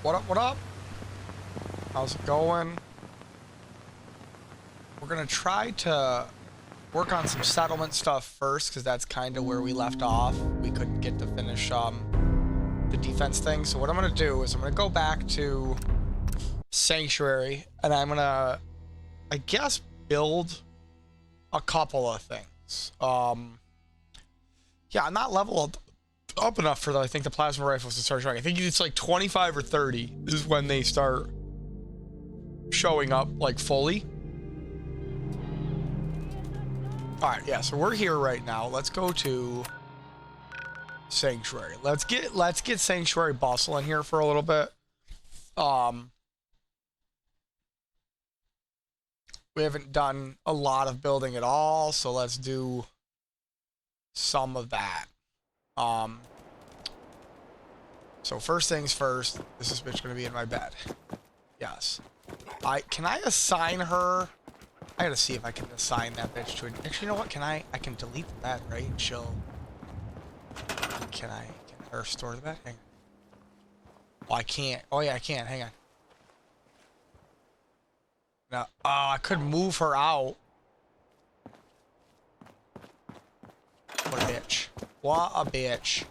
What up, what up? How's it going? We're gonna try to work on some settlement stuff first, because that's kind of where we left off. We couldn't get to finish the defense thing. So what I'm gonna do is I'm gonna go back to Sanctuary, and I'm gonna, I guess, build a couple of things. Yeah, I'm not leveled up enough for, I think, the plasma rifles to start showing. I think it's like 25 or 30 is when they start showing up, like, fully. Alright, yeah, so we're here right now. Let's go to Sanctuary. Let's get Sanctuary bustle in here for a little bit. We haven't done a lot of building at all, so let's do some of that. So first things first, is this bitch gonna be in my bed? Yes. Can I assign her? I gotta see if I can assign that bitch to it. Actually, you know what? I can delete the bed, right? She'll. Can her store the bed? Hang on. Oh, I can't. Oh yeah, I can. Hang on. No. Oh, I could move her out. What a bitch. What a bitch.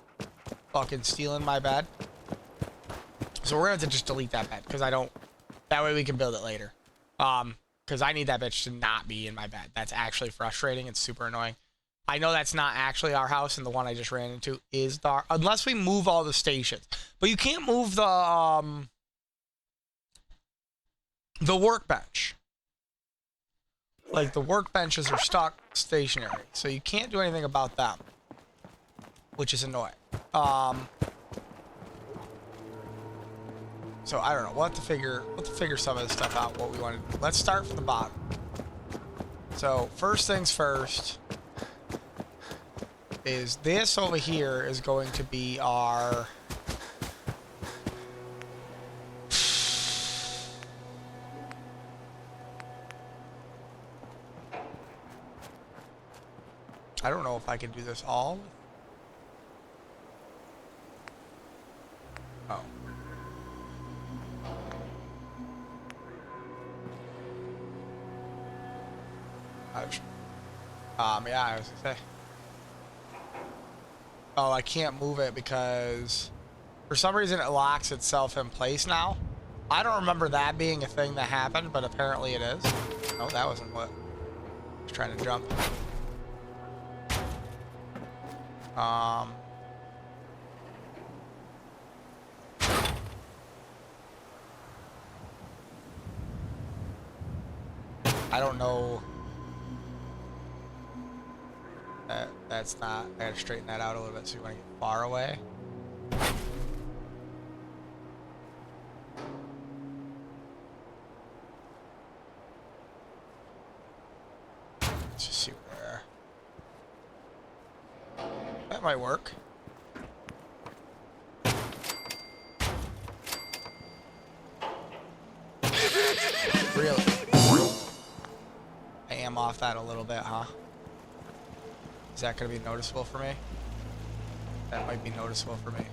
Fucking stealing my bed. So we're gonna have to just delete that bed, because I don't. That way we can build it later. Because I need that bitch to not be in my bed. That's actually frustrating. It's super annoying. I know that's not actually our house, and the one I just ran into is the... Unless we move all the stations. But you can't move the workbench. Like, the workbenches are stuck stationary. So you can't do anything about them. Which is annoying. So I don't know. We'll have to figure some of this stuff out, what we want to do. Let's start from the bottom. So first things first is this over here is going to be our I don't know if I can do this all. Oh. Yeah, I was gonna say. Oh, I can't move it because for some reason it locks itself in place now. I don't remember that being a thing that happened, but apparently it is. No, that wasn't what I was trying to jump. I don't know. That's not. I gotta straighten that out a little bit so you want to get far away. Let's just see where. That might work. Really? I am off that a little bit, huh? Is that going to be noticeable for me? That might be noticeable for me.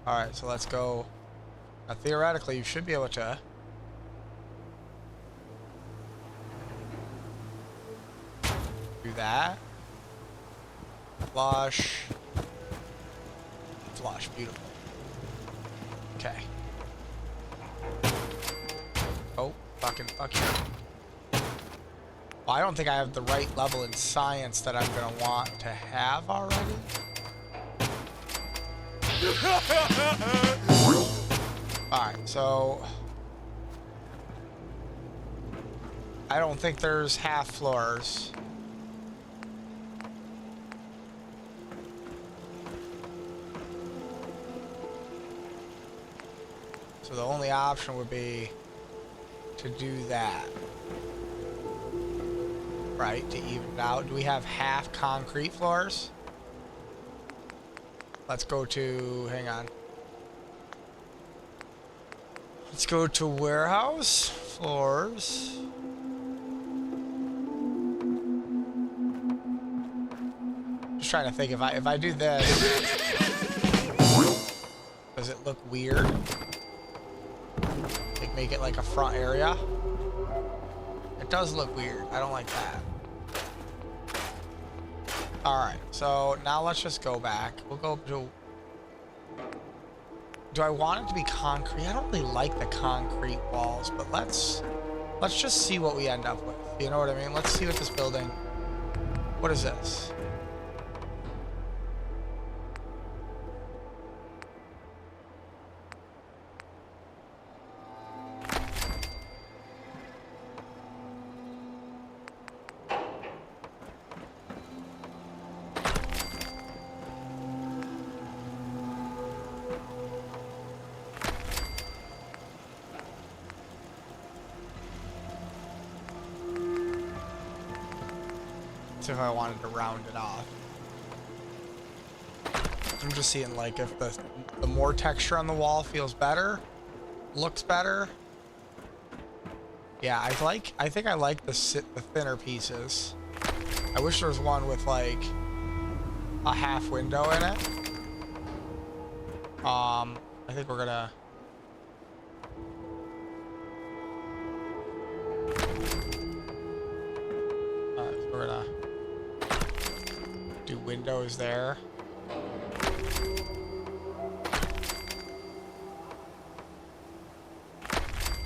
Alright, so let's go. Now, theoretically, you should be able to... do that. Flush. Flush. Beautiful. Okay. Oh, fuck you. Well, I don't think I have the right level in science that I'm going to want to have already. Alright, so... I don't think there's half floors. So the only option would be to do that. Right, to even it out. Do we have half concrete floors? Let's go to, hang on. Let's go to warehouse floors. Just trying to think if I do this. Does does it look weird? Like make it like a front area? It does look weird. I don't like that. Alright, so now let's just go back. We'll go to... Do I want it to be concrete? I don't really like the concrete walls, but let's just see what we end up with. You know what I mean? Let's see what this building... What is this? If I wanted to round it off. I'm just seeing like if the more texture on the wall feels better, looks better. Yeah, I think I like the thinner pieces. I wish there was one with like a half window in it. I think we're gonna do windows there.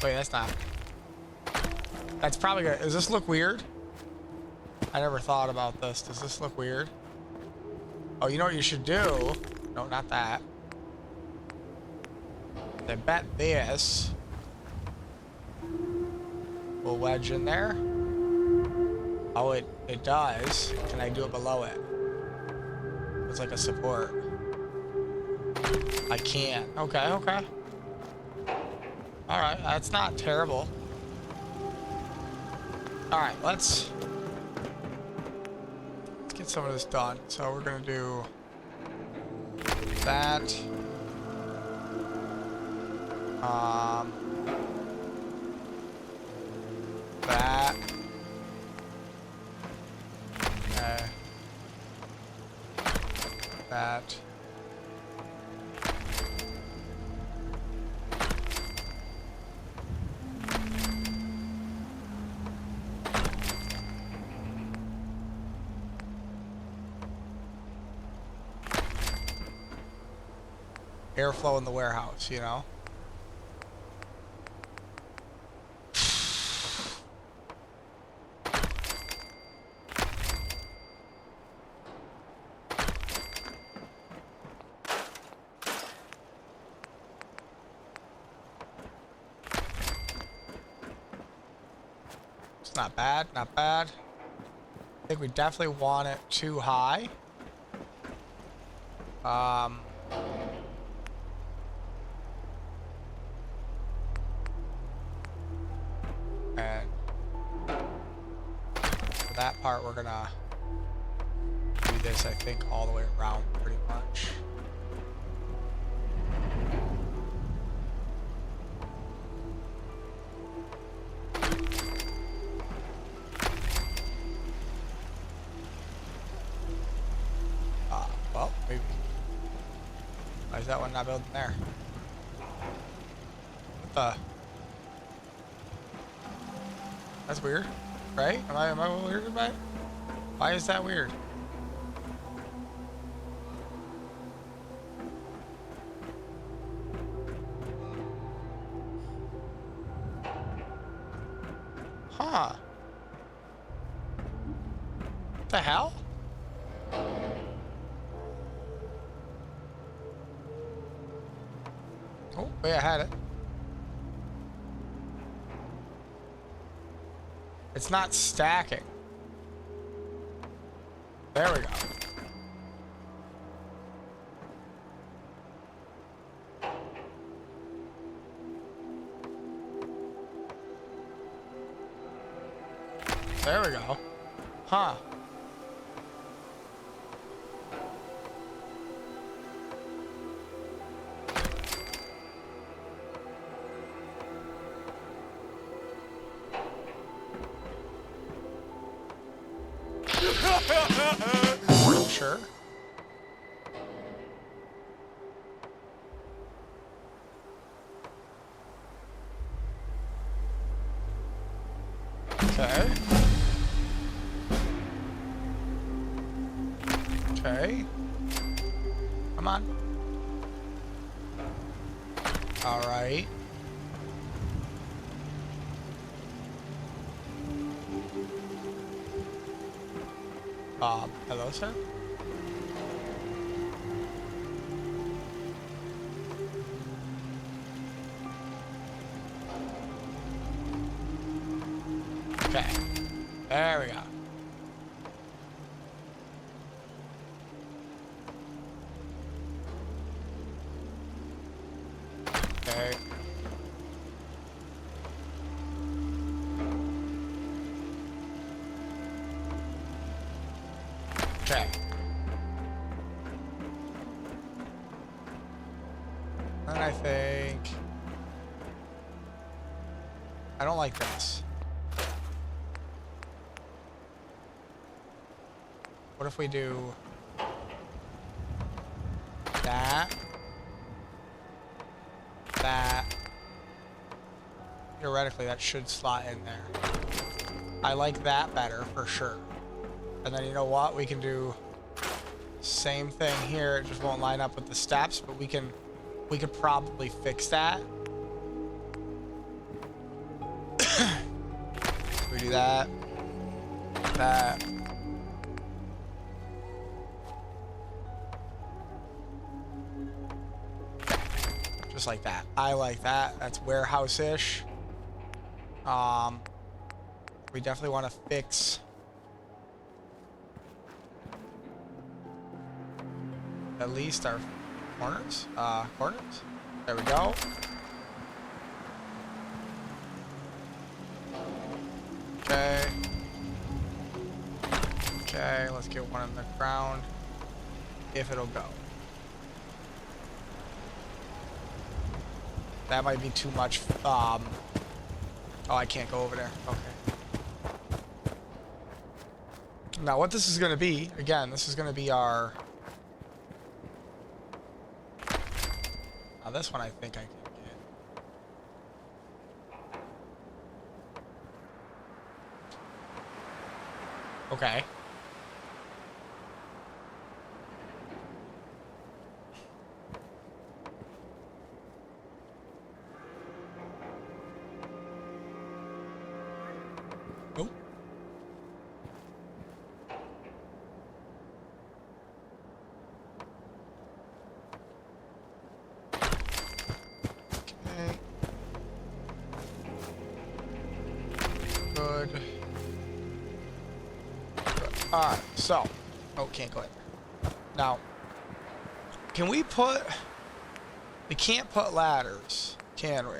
Wait, that's not. That's probably good. Does this look weird? I never thought about this. Does this look weird? Oh, you know what you should do? No, not that. I bet this will wedge in there. Oh, it does. Can I do it below it? It's like a support. I can't. Okay, okay. Alright, that's not terrible. Alright, let's get some of this done. So we're gonna do that. That. Okay. That. Airflow in the warehouse, you know? It's not bad, not bad. I think we definitely want it too high. And for that part, we're gonna do this, I think, all the way around pretty much. Well, maybe. Why is that one not building there? What the? That's weird, right? Am I weird about it? Why is that weird? Huh. What the hell? Oh, wait, I had it. It's not stacking. There we go. There we go. Huh. Sure. on. All right. Hello, sir? Okay. There we go. Okay. Okay. And I think... I don't like this. What if we do... that? That? Theoretically, that should slot in there. I like that better, for sure. And then you know what? We can do same thing here. It just won't line up with the steps, but we could probably fix that. We do that. That. Just like that. I like that. That's warehouse-ish. We definitely want to fix at least our corners. Corners. There we go. Okay. Okay, let's get one in the ground. If it'll go. That might be too much. Oh, I can't go over there. Okay. Now, what this is going to be, again, this is going to be our... Now, this one I think I can get. Okay. Oh. Okay. Good. Alright, so. Oh, can't go in there. Now, can we put... We can't put ladders, can we?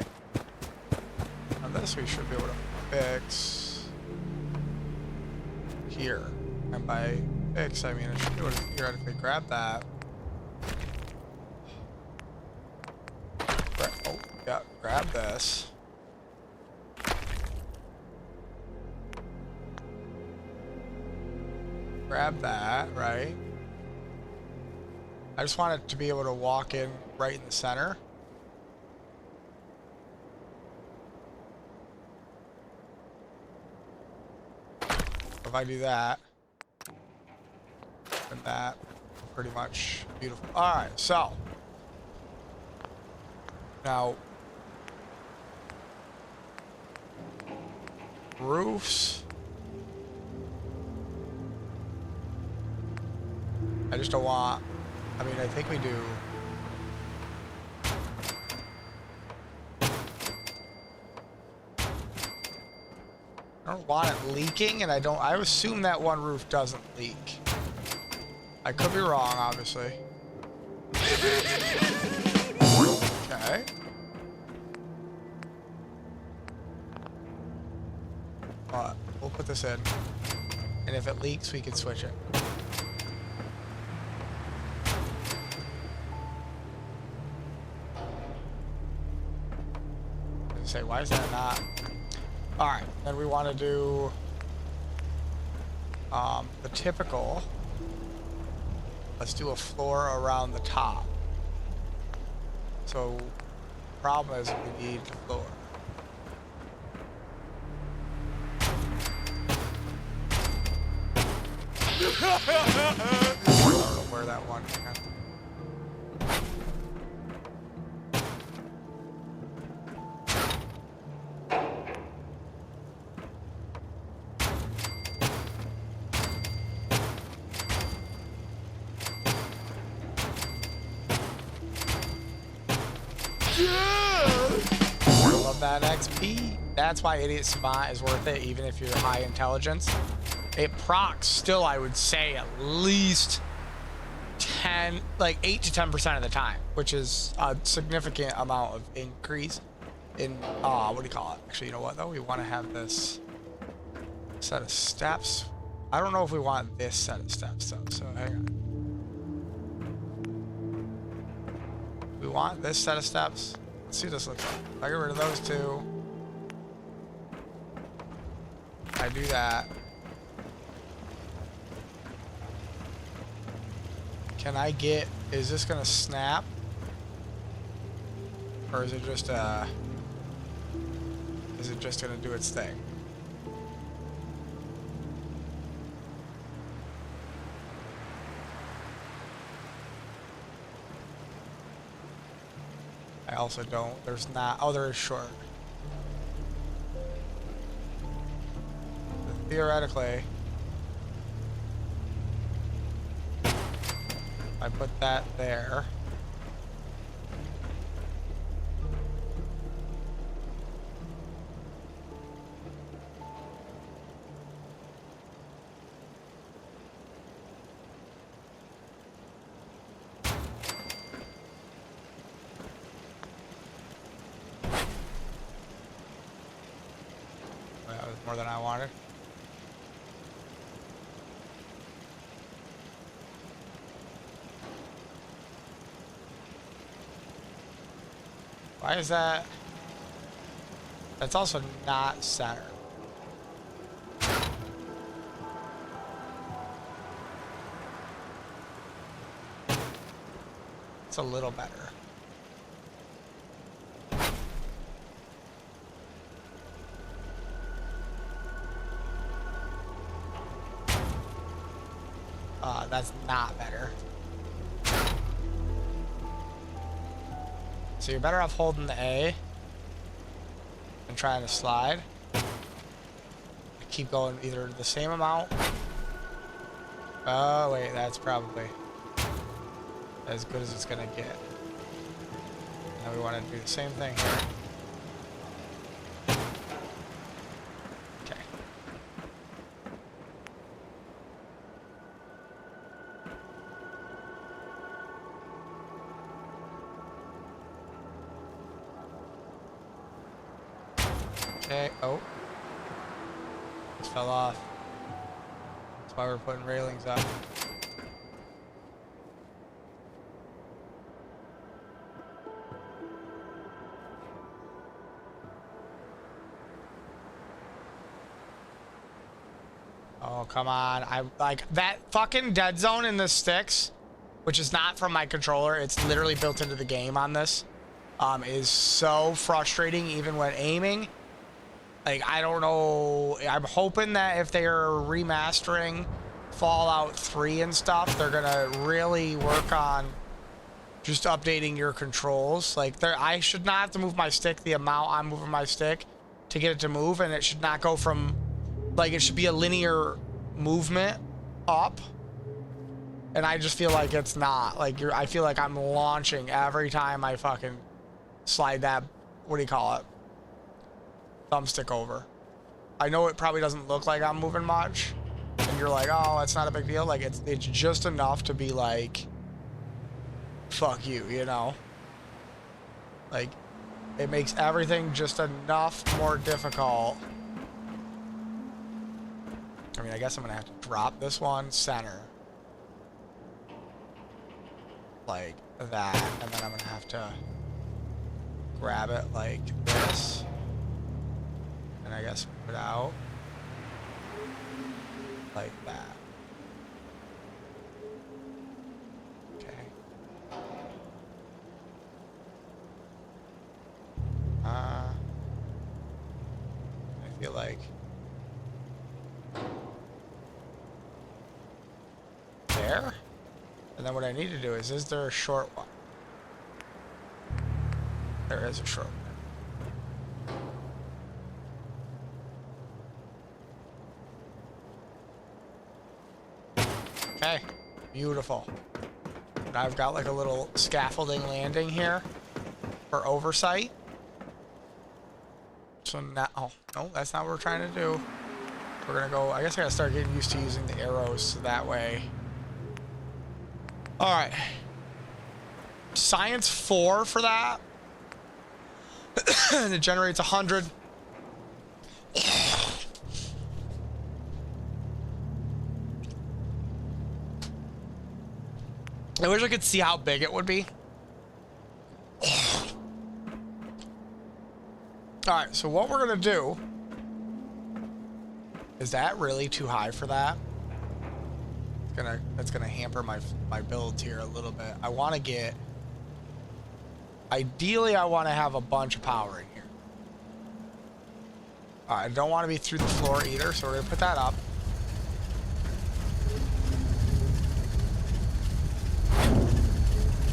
Now this we should be able to fix here. And by fix, I mean I should be able to theoretically grab that. Oh, yeah, grab this. Grab that, right? I just want it to be able to walk in right in the center. If I do that, and that, pretty much beautiful. Alright, so. Now, roofs. I just don't want, I mean, I think we do. I don't want it leaking, and I assume that one roof doesn't leak. I could be wrong, obviously. Okay. But we'll put this in. And if it leaks, we can switch it. Say, why is that not? Alright, then we want to do the typical. Let's do a floor around the top. So, problem is we need the floor. I don't know where that one went. I love that XP. That's why Idiot Savant is worth it, even if you're high intelligence. It procs still, I would say, at least 8 to 10% of the time, which is a significant amount of increase in, what do you call it? Actually, you know what, though? We want to have this set of steps. I don't know if we want this set of steps, though, so hang on. We want this set of steps. Let's see what this looks like. If I get rid of those two, I do that. Can I get, is this gonna snap? Or is it just gonna do its thing? I also don't, there's not, oh, there is short. Theoretically, I put that there. That was more than I wanted. Why is that? That's also not center. It's a little better. That's not better. So you're better off holding the A and trying to slide. Keep going either the same amount. Oh wait, that's probably as good as it's gonna get. Now we want to do the same thing here. Okay. Okay, oh. This fell off. That's why we're putting railings up. Oh, come on. I like that fucking dead zone in the sticks, which is not from my controller. It's literally built into the game on this. Is so frustrating even when aiming. Like, I don't know. I'm hoping that if they are remastering Fallout 3 and stuff, they're gonna really work on just updating your controls. Like, I should not have to move my stick the amount I'm moving my stick to get it to move, and it should not go from, like, it should be a linear movement up. And I just feel like it's not. Like, I feel like I'm launching every time I fucking slide that, what do you call it? Thumbstick over. I know it probably doesn't look like I'm moving much, and you're like, oh, it's not a big deal. Like, it's just enough to be like, fuck you, you know? Like, it makes everything just enough more difficult. I mean, I guess I'm gonna have to drop this one center. Like that, and then I'm gonna have to grab it like this. And I guess put it out like that. Okay. I feel like there. And then what I need to do is there a short one? There is a short one. Okay, beautiful. And I've got like a little scaffolding landing here. for oversight. So now, oh, no, that's not what we're trying to do. We're gonna go, I guess I gotta start getting used to using the arrows so that way. All right. Science 4 for that. And it generates 100. I wish I could see how big it would be. Alright, so what we're gonna do... Is that really too high for that? That's gonna hamper my builds here a little bit. I wanna get... Ideally, I wanna have a bunch of power in here. Alright, I don't wanna be through the floor either, so we're gonna put that up.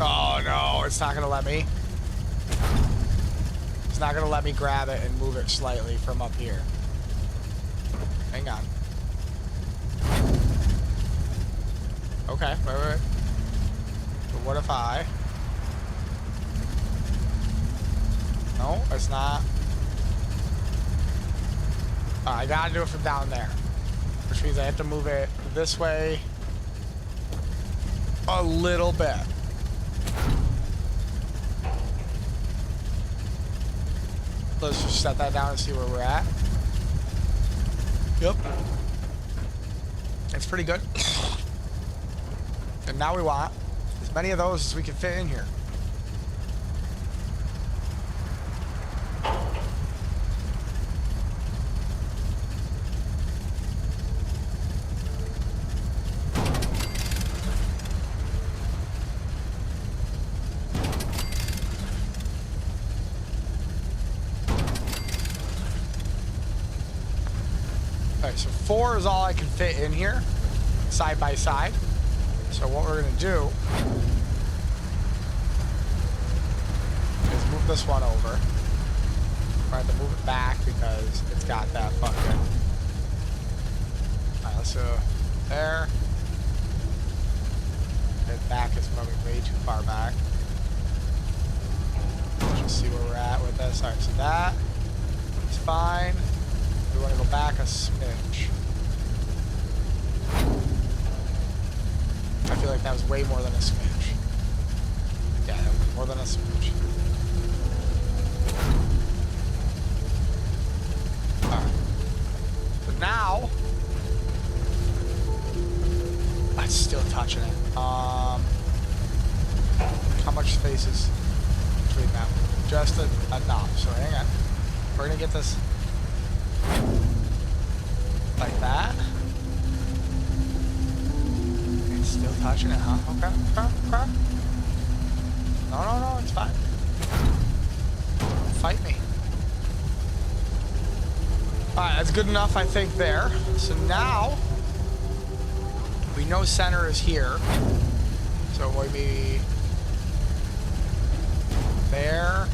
Oh no, it's not gonna let me. It's not gonna let me grab it and move it slightly from up here. Hang on. Okay, wait. But what if I... No, it's not. I gotta do it from down there. Which means I have to move it this way a little bit. Let's just set that down and see where we're at. Yep. It's pretty good. And now we want as many of those as we can fit in here. So 4 is all I can fit in here, side by side. So what we're gonna do is move this one over. We're gonna have to move it back because it's got that fucking... Alright, let's go there. The back is probably way too far back. Let's just see where we're at with this. Alright, so that is fine. We want to go back a smidge. I feel like that was way more than a smidge. Yeah, that was more than a smidge. Alright. So now... It's still touching it. How much space is between them? Just enough. So hang on. We're going to get this... Like that. It's still touching it, huh? Okay. No, it's fine. Fight me. Alright, that's good enough, I think, there. So now, we know center is here. So it would be there.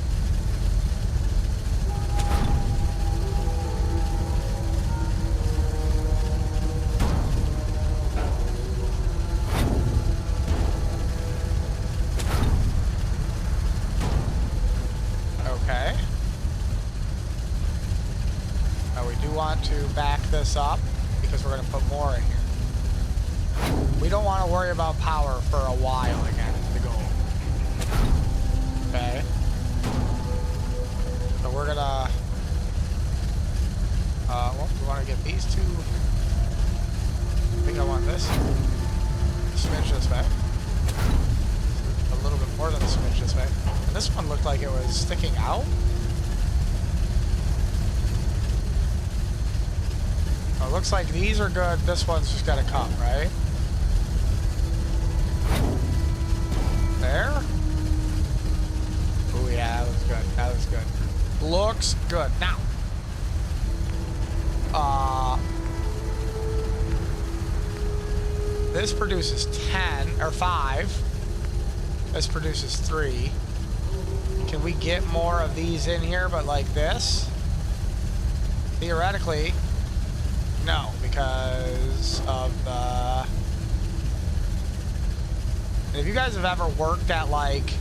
Okay. Now we do want to back this up because we're going to put more in here. We don't want to worry about power for a while again, the goal. Okay. So we're going to... well, we want to get these two... I think I want this. Smidge this way. A little bit more than a smidge this way. And this one looked like it was sticking out. Oh, it looks like these are good. This one's just got to come, right? There. Oh yeah, that looks good. That looks good. Looks good. Now. This produces 10 or 5. This produces 3. Can we get more of these in here, but like this? Theoretically, no, because of the... If you guys have ever worked at like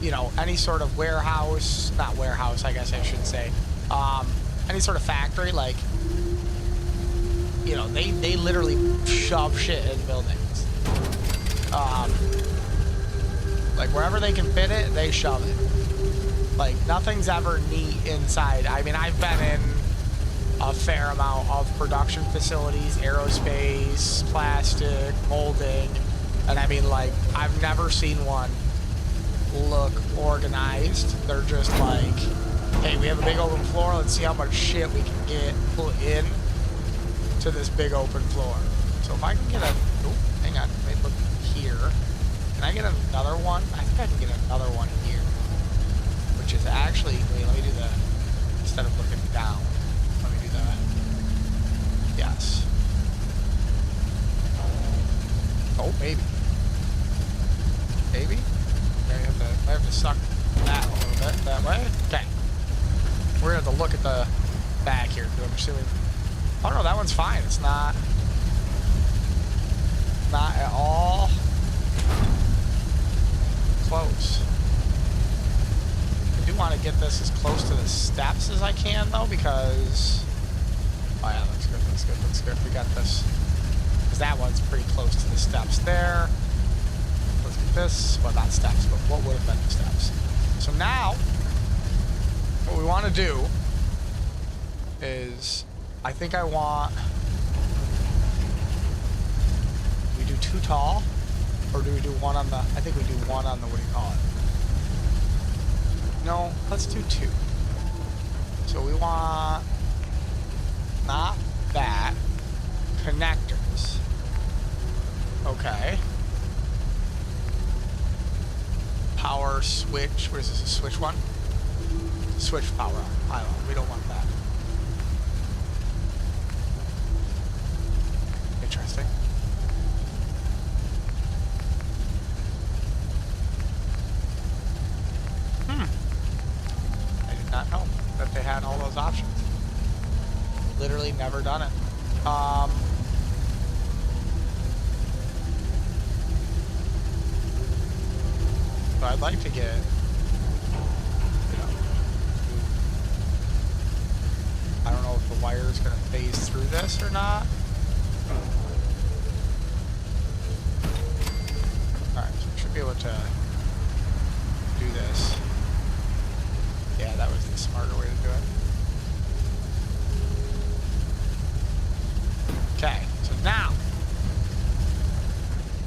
you know, any sort of warehouse, not warehouse, I guess I should say, any sort of factory, like, you know, they literally shove shit in buildings. Like, wherever they can fit it, they shove it. Like, nothing's ever neat inside. I mean, I've been in a fair amount of production facilities, aerospace, plastic, molding, and I mean, like, I've never seen one look organized. They're just like, hey, we have a big open floor, let's see how much shit we can get put in to this big open floor. So if I can get a, oh, hang on, let me look here. Can I get another one? I think I can get another one here, which is actually, wait, let me do the, instead of looking down, let me do that. Yes. Oh, maybe. Maybe? I have to suck that a little bit that way. Okay. We're gonna have to look at the back here. I'm assuming. Oh no, that one's fine. It's not at all close. I do want to get this as close to the steps as I can though, because oh yeah, looks good, looks good, looks good. We got this. Because that one's pretty close to the steps there. Let's get this. Well, not steps, but what would have been the steps. So now, what we want to do is, I think I want, do we do too tall? Or do we do one on the, I think we do one on the, what do you call it? No, let's do two. So we want, not that, connectors. Okay. Power switch, what is this, a switch one? Switch power on, pylon, we don't want that. Interesting. I did not know that they had all those options. Literally never done it. But I'd like to get, you know, I don't know if the wire is going to phase through this or not. Alright, so we should be able to do this. Yeah, that was the smarter way to do it. Okay, so now,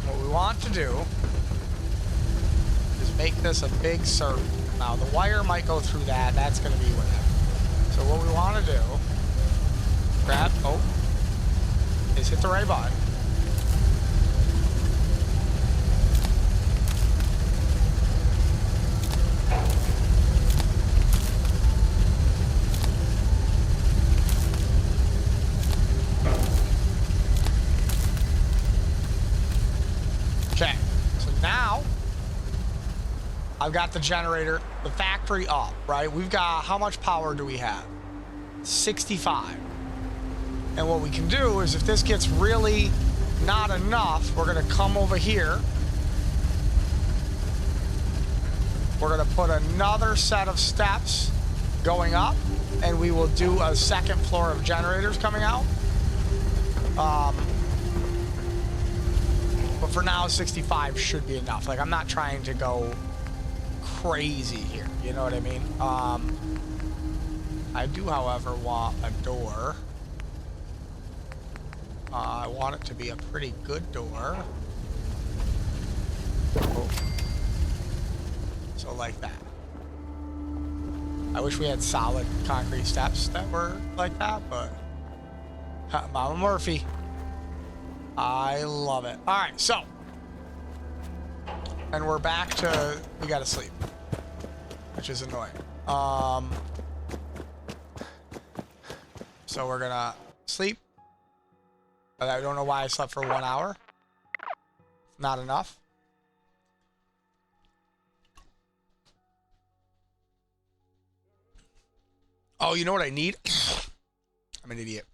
what we want to do is make this a big circle. Now, the wire might go through that. That's going to be whatever. So what we want to do, grab, oh, is hit the right button. Okay, so now I've got the generator, the factory up, right? We've got, how much power do we have? 65. And what we can do is if this gets really not enough, we're gonna come over here. We're gonna put another set of steps going up, and we will do a second floor of generators coming out. But for now, 65 should be enough. Like, I'm not trying to go crazy here, you know what I mean? I do, however, want a door. I want it to be a pretty good door. Oh. So like that. I wish we had solid concrete steps that were like that, but Mama Murphy. I love it. All right, so. And we're back to, we gotta sleep, which is annoying. So we're gonna sleep. But I don't know why I slept for 1 hour. Not enough. Oh, you know what I need? I'm an idiot.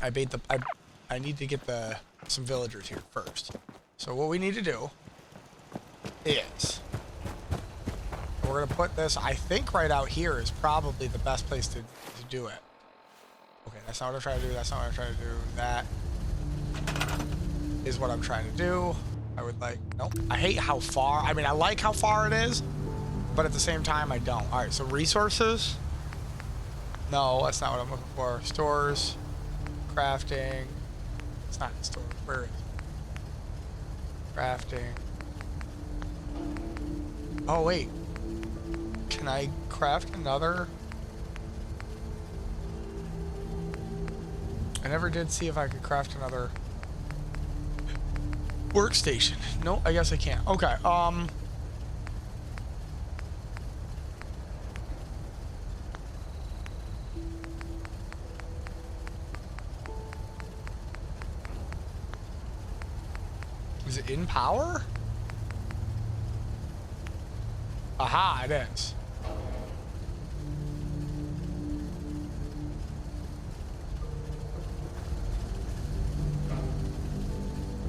I need to get some villagers here first. So what we need to do is. We're gonna put this, I think right out here is probably the best place to do it. Okay, that's not what I'm trying to do. That's not what I'm trying to do. That is what I'm trying to do. I would like, nope. I hate how far, I mean, I like how far it is, but at the same time, I don't. All right, so resources. No, that's not what I'm looking for. Stores, crafting. It's not in stores. Where is it? Crafting. Oh, wait. Can I craft another? I never did see if I could craft another workstation. No, I guess I can't. Okay, is it in power? Aha, it is.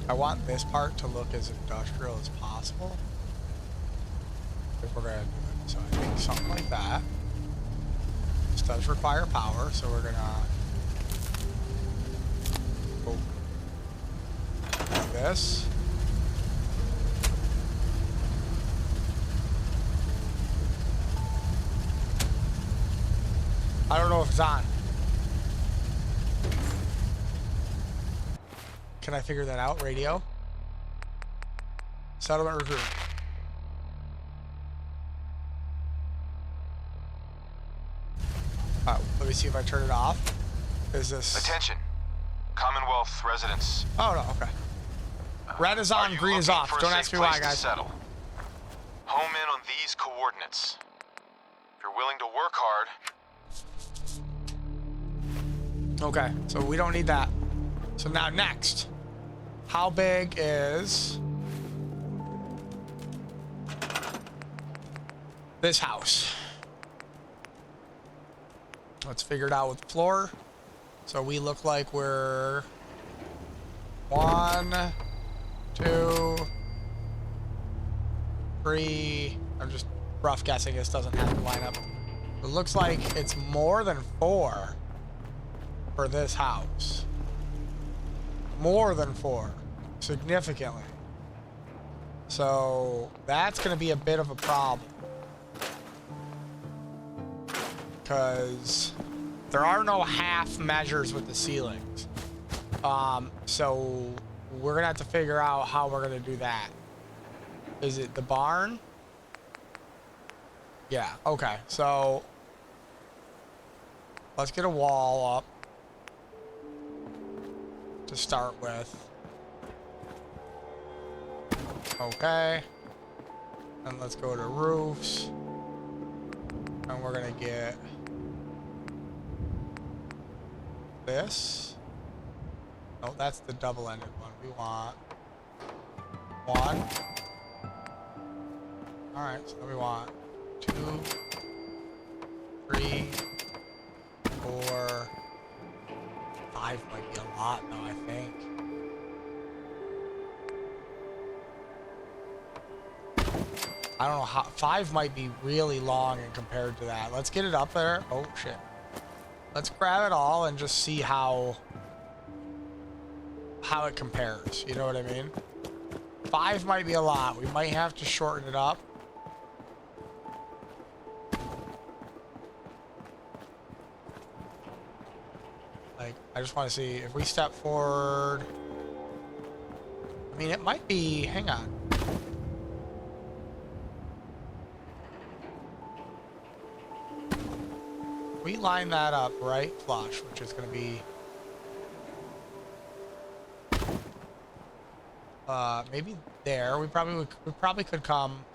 I want this part to look as industrial as possible. If we're gonna do it. So I think something like that. This does require power, so we're gonna go like this. I don't know if it's on. Can I figure that out? Radio. Settlement recruit. Let me see if I turn it off. Is this... Attention. Commonwealth residents. Oh, no, okay. Red is on, green is off. Don't ask me why, guys. Settle. Home in on these coordinates. If you're willing to work hard. Okay, so we don't need that. So now next. How big is this house? Let's figure it out with the floor. So we look like we're 1, 2, 3. I'm just rough guessing. This doesn't have to line up. It looks like it's more than 4 for this house. More than 4, significantly. So that's going to be a bit of a problem. Because there are no half measures with the ceilings. So we're going to have to figure out how we're going to do that. Is it the barn? Yeah, okay. So let's get a wall up to start with. Okay. And let's go to roofs. And we're gonna get this. Oh, that's the double-ended one. We want 1. Alright, so we want 2, 3, 4, 5 might be a lot though, I think. I don't know how, 5 might be really long in compared to that. Let's get it up there. Oh shit. Let's grab it all and just see how it compares. You know what I mean? 5 might be a lot. We might have to shorten it up. Like, I just want to see if we step forward. I mean, it might be, hang on. We line that up right flush, which is going to be maybe there. We probably could come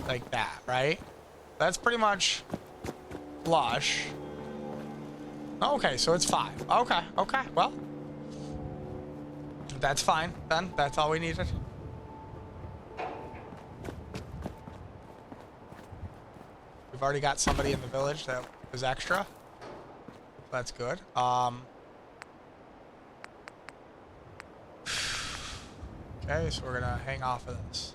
like that, right? That's pretty much flush. Okay, so it's 5. Okay, well, that's fine then. That's all we needed. We've already got somebody in the village that was extra. That's good. Can Okay, so we're gonna hang off of this.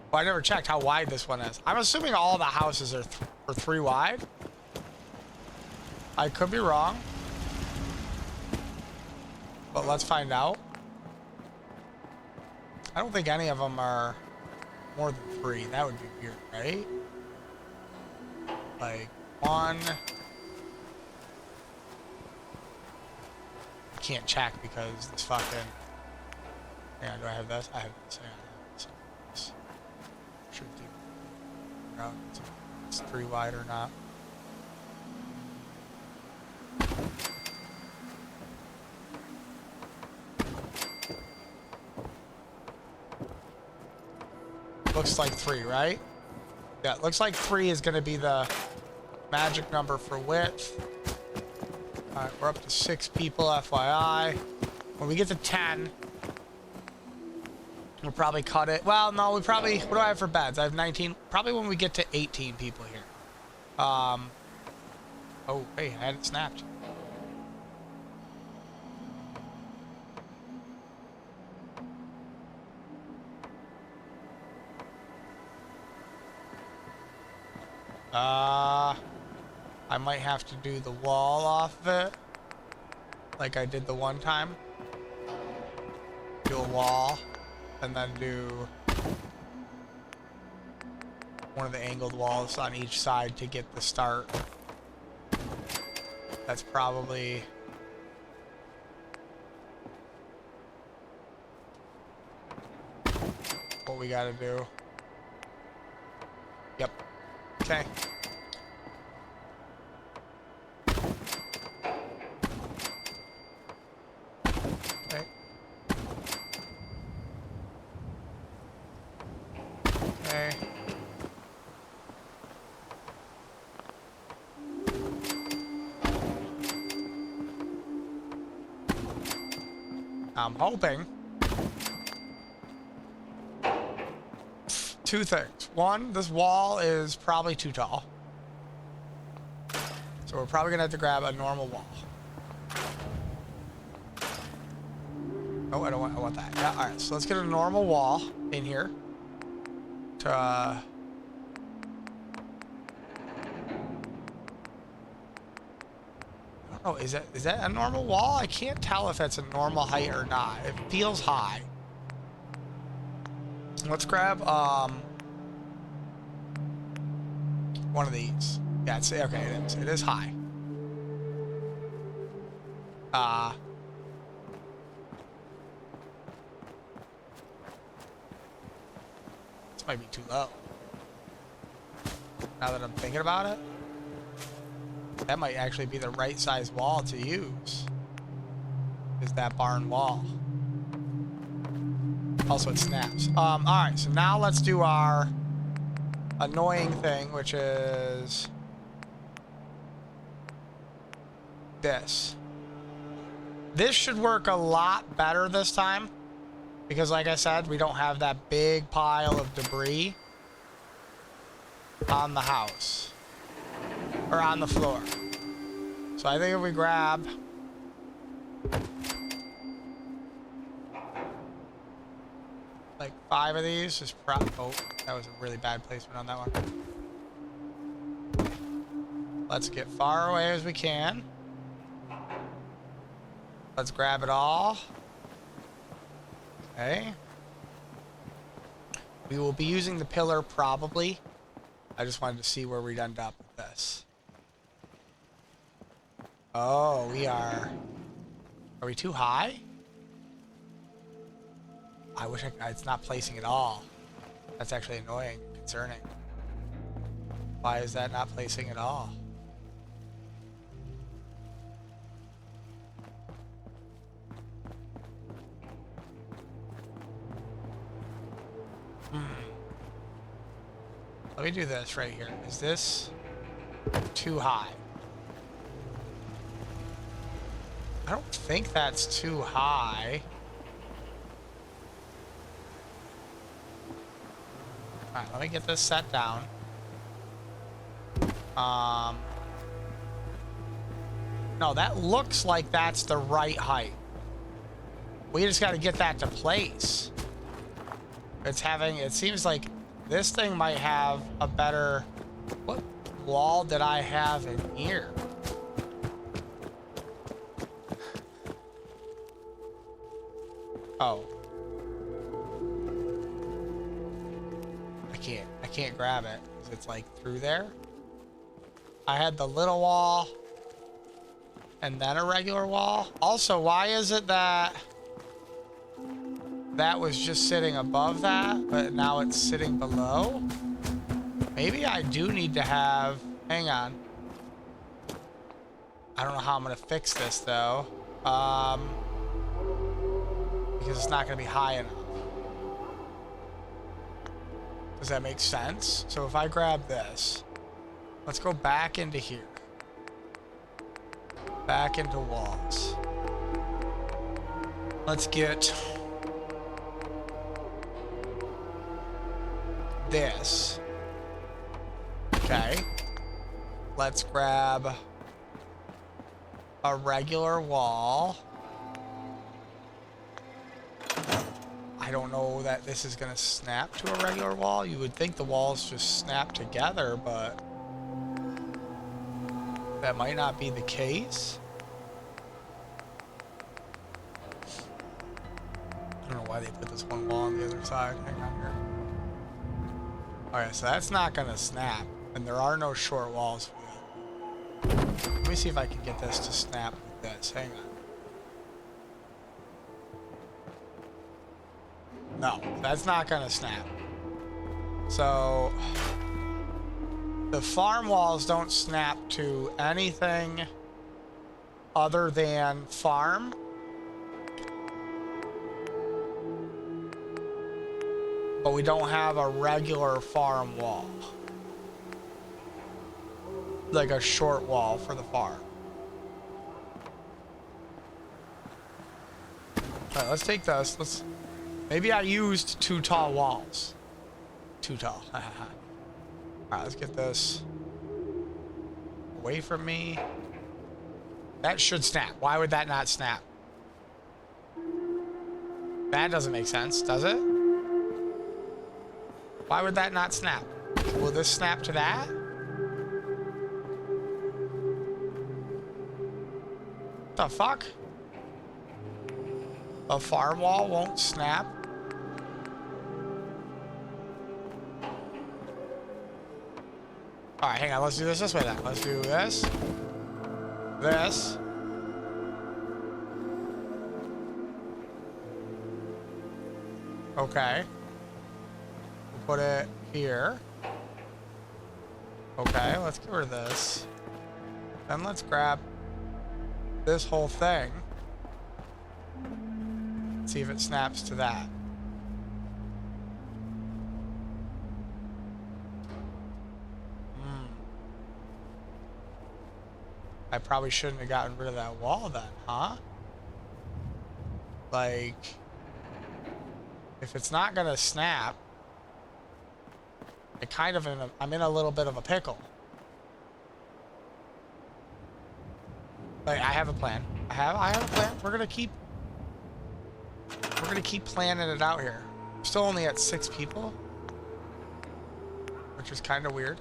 Well, I never checked how wide this one is. I'm assuming all the houses are 3 wide. I could be wrong. But let's find out. I don't think any of them are more than 3. That would be weird, right? Like, 1... I can't check because this fucking... Hang on, do I have this? I have this. Hang on, I have this. Should figure out if it's 3 wide or not. Looks like 3, right? Yeah, it looks like 3 is going to be the magic number for width. Alright, we're up to 6 people, FYI. When we get to 10, we'll probably cut it. Well, no, we probably... What do I have for beds? I have 19. Probably when we get to 18 people here. Oh, hey, I had it snapped. I might have to do the wall off of it, like I did the one time. Do a wall, and then do one of the angled walls on each side to get the start. That's probably... what we gotta do. Yep. Okay. Okay. Okay. I'm hoping 2 things. 1, this wall is probably too tall. So we're probably gonna have to grab a normal wall. Oh, I want that. Yeah, alright, so let's get a normal wall in here. To, I don't know, is that a normal wall? I can't tell if that's a normal height or not. It feels high. Let's grab, one of these. Yeah, it's, okay, it is high. This might be too low. Now that I'm thinking about it, that might actually be the right size wall to use. Is that barn wall. Also, it snaps. Alright, so now let's do our annoying thing, which is this. This should work a lot better this time, because like I said, we don't have that big pile of debris on the house, or on the floor. So I think if we grab like 5 of these, just oh, that was a really bad placement on that one. Let's get far away as we can. Let's grab it all. Okay. We will be using the pillar probably. I just wanted to see where we'd end up with this. Oh, we are... Are we too high? I wish it's not placing at all. That's actually annoying, concerning. Why is that not placing at all? Let me do this right here. Is this too high? I don't think that's too high. Alright, let me get this set down. No, that looks like that's the right height. We just got to get that to place. It's having, it seems like this thing might have a better, what wall did I have in here? Oh. I can't grab it. 'Cause it's like through there. I had the little wall and then a regular wall. Also, why is it that that was just sitting above that, but now it's sitting below? Maybe I do need to have, hang on. I don't know how I'm gonna fix this though. Because it's not gonna be high enough. Does that make sense? So if I grab this, let's go back into here. Back into walls. Let's get this. Okay. Let's grab a regular wall. I don't know that this is gonna snap to a regular wall. You would think the walls just snap together, but that might not be the case. I don't know why they put this one wall on the other side. Hang on here. Okay, so that's not gonna snap, and there are no short walls for that. Let me see if I can get this to snap with this. Hang on. No, that's not gonna snap. So the farm walls don't snap to anything other than farm. But we don't have a regular farm wall. Like a short wall for the farm. Alright, let's take this. Maybe I used too tall walls. Too tall. Alright, let's get this away from me. That should snap. Why would that not snap? That doesn't make sense, does it? Why would that not snap? Will this snap to that? The fuck? A farm wall won't snap? Alright, hang on. Let's do this way then. Let's do this. This. Okay. We'll put it here. Okay, let's get rid of this. Then let's grab this whole thing. See if it snaps to that. I probably shouldn't have gotten rid of that wall then, huh? Like, if it's not gonna snap, I'm in a little bit of a pickle. Like, I have a plan. I have a plan. We're gonna keep planning it out here. We're still only at 6 people, which is kind of weird.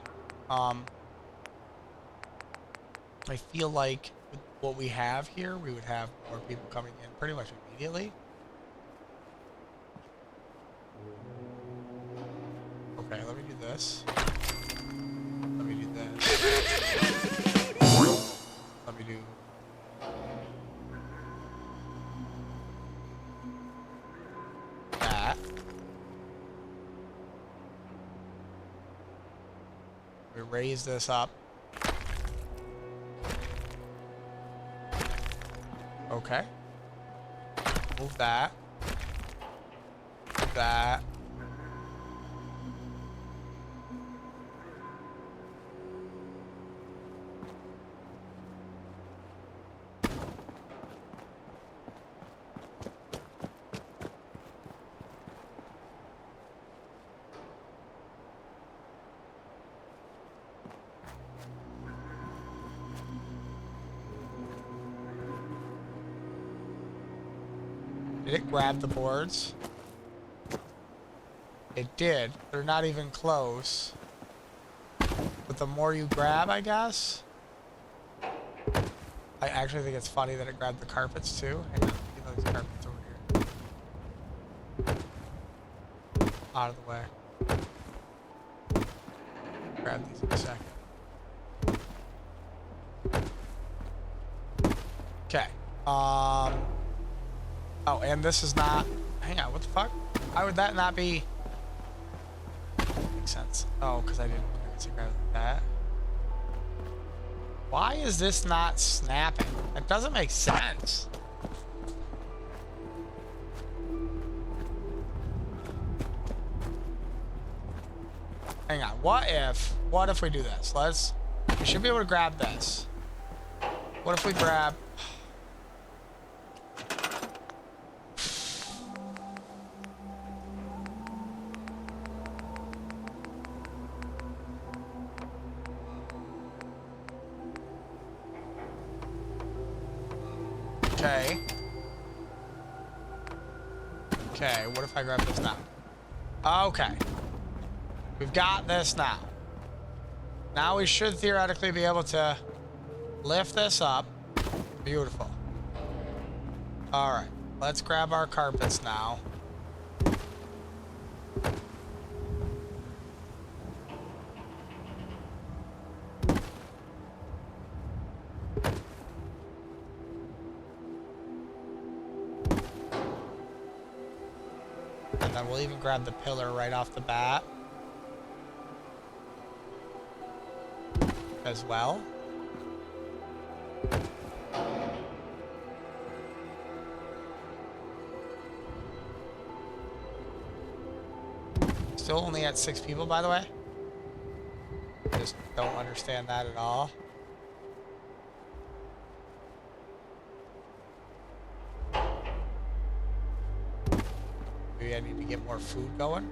I feel like with what we have here, we would have more people coming in pretty much immediately. Okay, let me do this. Let me do this. Let me do... that. We raise this up. Okay. Move that. Move that. Did it grab the boards? It did. They're not even close. But the more you grab, I guess. I actually think it's funny that it grabbed the carpets too. Hang on, get those carpets over here. Out of the way. Grab these in a second. Okay. Oh, and this is not. Hang on, what the fuck? Why would that not be? Makes sense. Oh, because I didn't grab that. Why is this not snapping? That doesn't make sense. Hang on. What if we do this? We should be able to grab this. What if we grab? Okay. Okay, what if I grab this now? Okay. We've got this now. Now we should theoretically be able to lift this up. Beautiful. Alright, let's grab our carpets now. And then we'll even grab the pillar right off the bat as well. Still only at 6 people, by the way. Just don't understand that at all. Maybe I need to get more food going.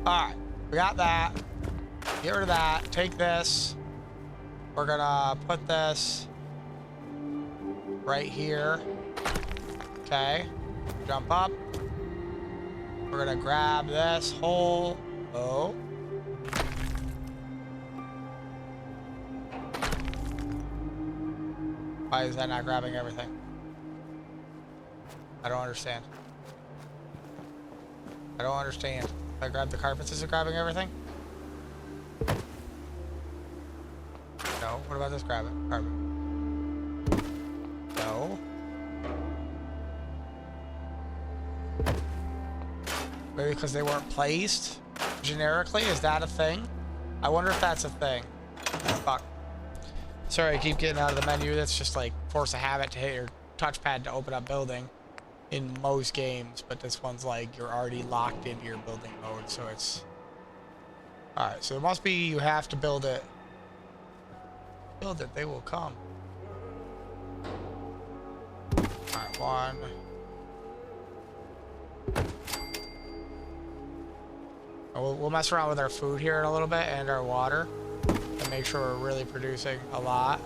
Alright, we got that. Get rid of that. Take this. We're gonna put this right here. Okay. Jump up. We're gonna grab this whole... Oh. Why is that not grabbing everything? I don't understand. I don't understand. If I grab the carpets, is it grabbing everything? No. What about this? Grab it. Carpet. No. Maybe because they weren't placed generically? Is that a thing? I wonder if that's a thing. Fuck. Sorry, I keep getting out of the menu. That's just like force of habit to hit your touchpad to open up building in most games, but this one's like you're already locked into your building mode, so it's... Alright, so it must be you have to build it. Build it, they will come. Alright, one. We'll mess around with our food here in a little bit and our water and make sure we're really producing a lot.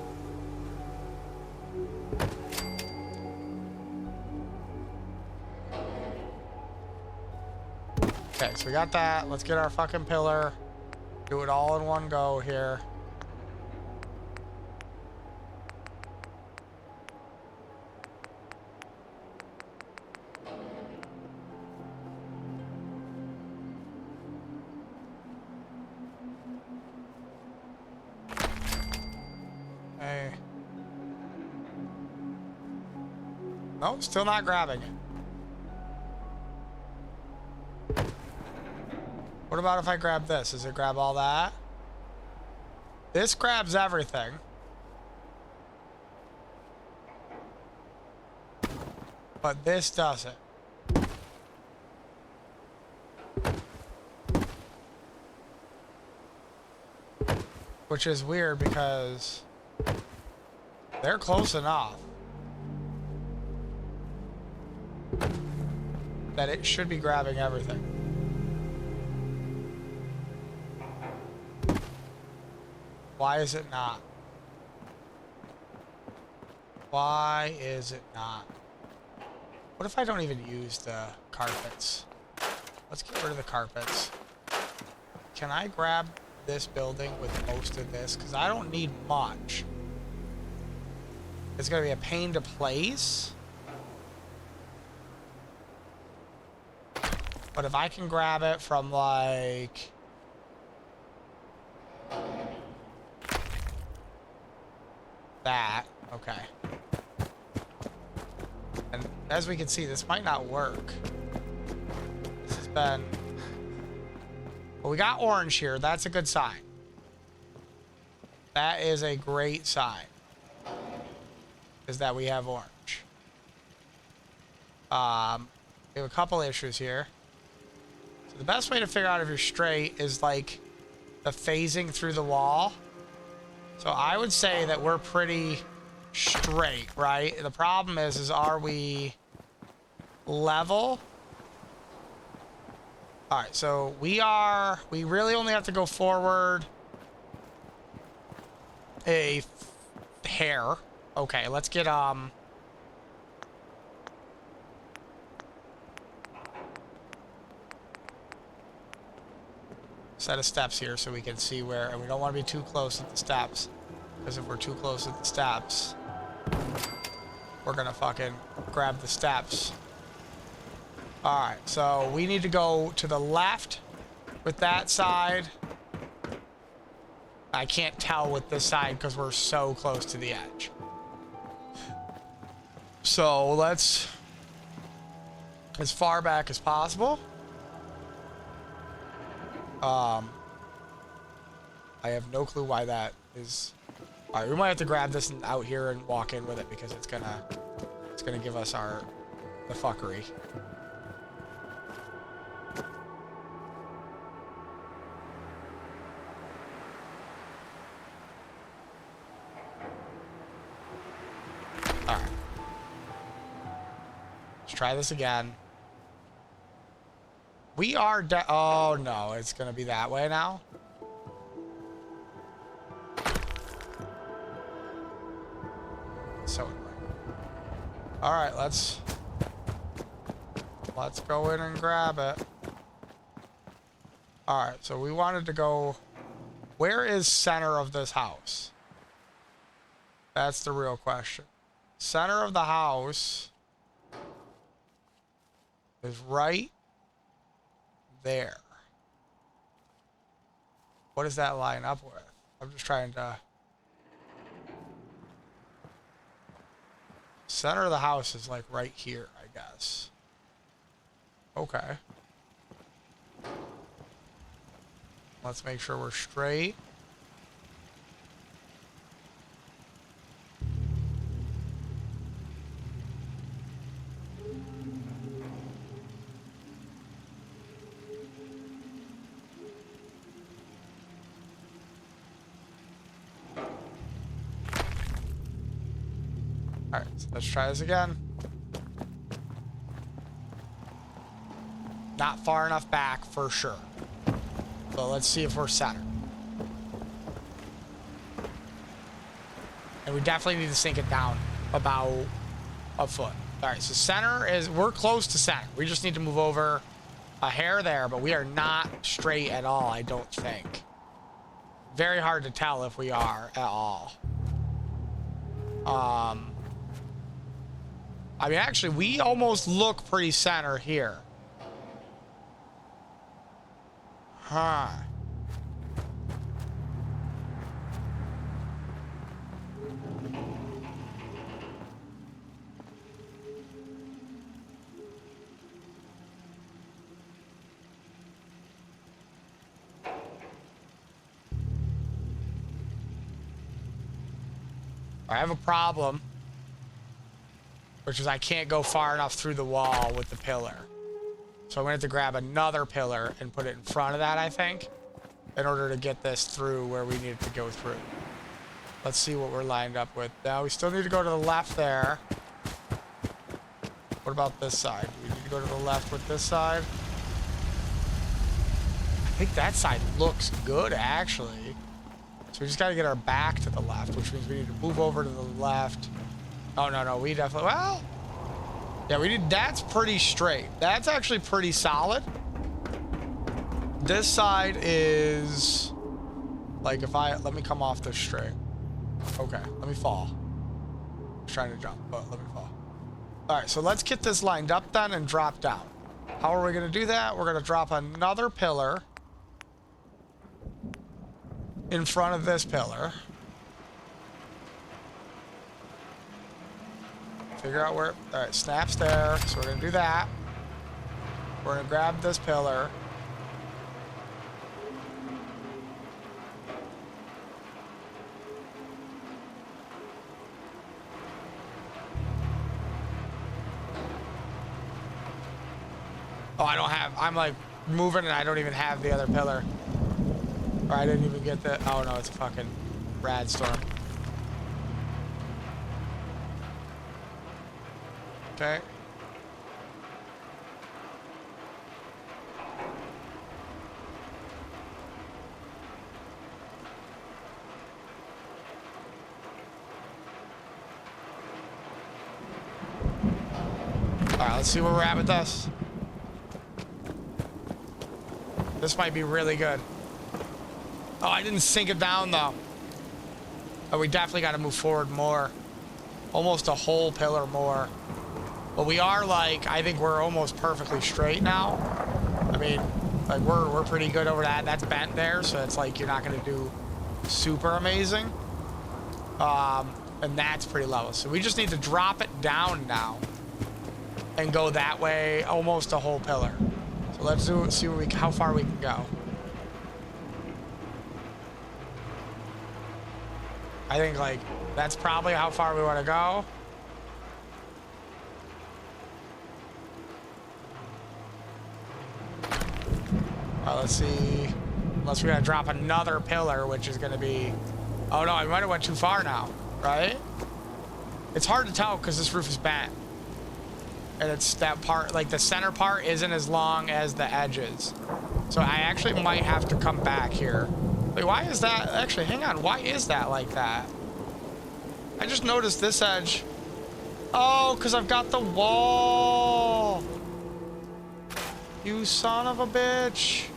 Okay, so we got that. Let's get our fucking pillar. Do it all in one go here. Hey. Nope, still not grabbing it. What about if I grab this? Does it grab all that? This grabs everything. But this doesn't. Which is weird because they're close enough that it should be grabbing everything. Why is it not? Why is it not? What if I don't even use the carpets? Let's get rid of the carpets. Can I grab this building with most of this? Because I don't need much. It's going to be a pain to place. But if I can grab it from, like... that. Okay. And as we can see, this might not work. This has been... Well, we got orange here. That's a good sign. That is a great sign. Is that we have orange. We have a couple issues here. So the best way to figure out if you're straight is like the phasing through the wall. So I would say that we're pretty straight, right? The problem is are we level? All right, so we really only have to go forward a hair. Okay, let's get, set of steps here so we can see where, and we don't want to be too close at the steps, because if we're too close at the steps, we're gonna fucking grab the steps. Alright, so we need to go to the left with that side. I can't tell with this side because we're so close to the edge. So let's, as far back as possible. I have no clue why that is. All right, we might have to grab this out here and walk in with it because it's gonna give us the fuckery. All right, let's try this again. We are oh no, it's gonna be that way now. So annoying. All right, let's go in and grab it. All right, so we wanted to go. Where is center of this house? That's the real question. Center of the house is right there. What does that line up with? I'm just trying to... Center of the house is like right here, I guess. Okay. Let's make sure we're straight. Alright, so let's try this again. Not far enough back for sure. So let's see if we're centered. And we definitely need to sink it down about a foot. Alright, so center is, we're close to center. We just need to move over a hair there, but we are not straight at all, I don't think. Very hard to tell if we are at all. I mean, actually, we almost look pretty center here. Huh. I have a problem, which is I can't go far enough through the wall with the pillar. So I'm gonna have to grab another pillar and put it in front of that, I think, in order to get this through where we need it to go through. Let's see what we're lined up with. Now we still need to go to the left there. What about this side? Do we need to go to the left with this side? I think that side looks good, actually. So we just gotta get our back to the left, which means we need to move over to the left Oh, no, no, we definitely, well, yeah, we did, that's pretty straight. That's actually pretty solid. This side is, like, if I, let me come off this string. Okay, let me fall. I was trying to jump, but let me fall. All right, so let's get this lined up then and drop down. How are we gonna do that? We're gonna drop another pillar in front of this pillar. Figure out where, all right, snaps there. So we're gonna do that. We're gonna grab this pillar. Oh, I don't have, I'm like moving and I don't even have the other pillar. Or I didn't even get the, oh no, it's a fucking rad storm. Okay. All right, let's see where we're at with this. This might be really good. Oh, I didn't sink it down though. Oh, we definitely got to move forward more. Almost a whole pillar more. But we are like, I think we're almost perfectly straight now. I mean, like we're pretty good over that. That's bent there, so it's like you're not gonna do super amazing. And that's pretty level. So we just need to drop it down now and go that way, almost a whole pillar. So let's do see what we, how far we can go. I think like that's probably how far we want to go. Let's see. Unless we gotta drop another pillar, which is gonna be. Oh no, I might have went too far now, right? It's hard to tell because this roof is bent, and it's that part, like the center part, isn't as long as the edges. So I actually might have to come back here. Wait, why is that? Actually, hang on. Why is that like that? I just noticed this edge. Oh, because I've got the wall. You son of a bitch.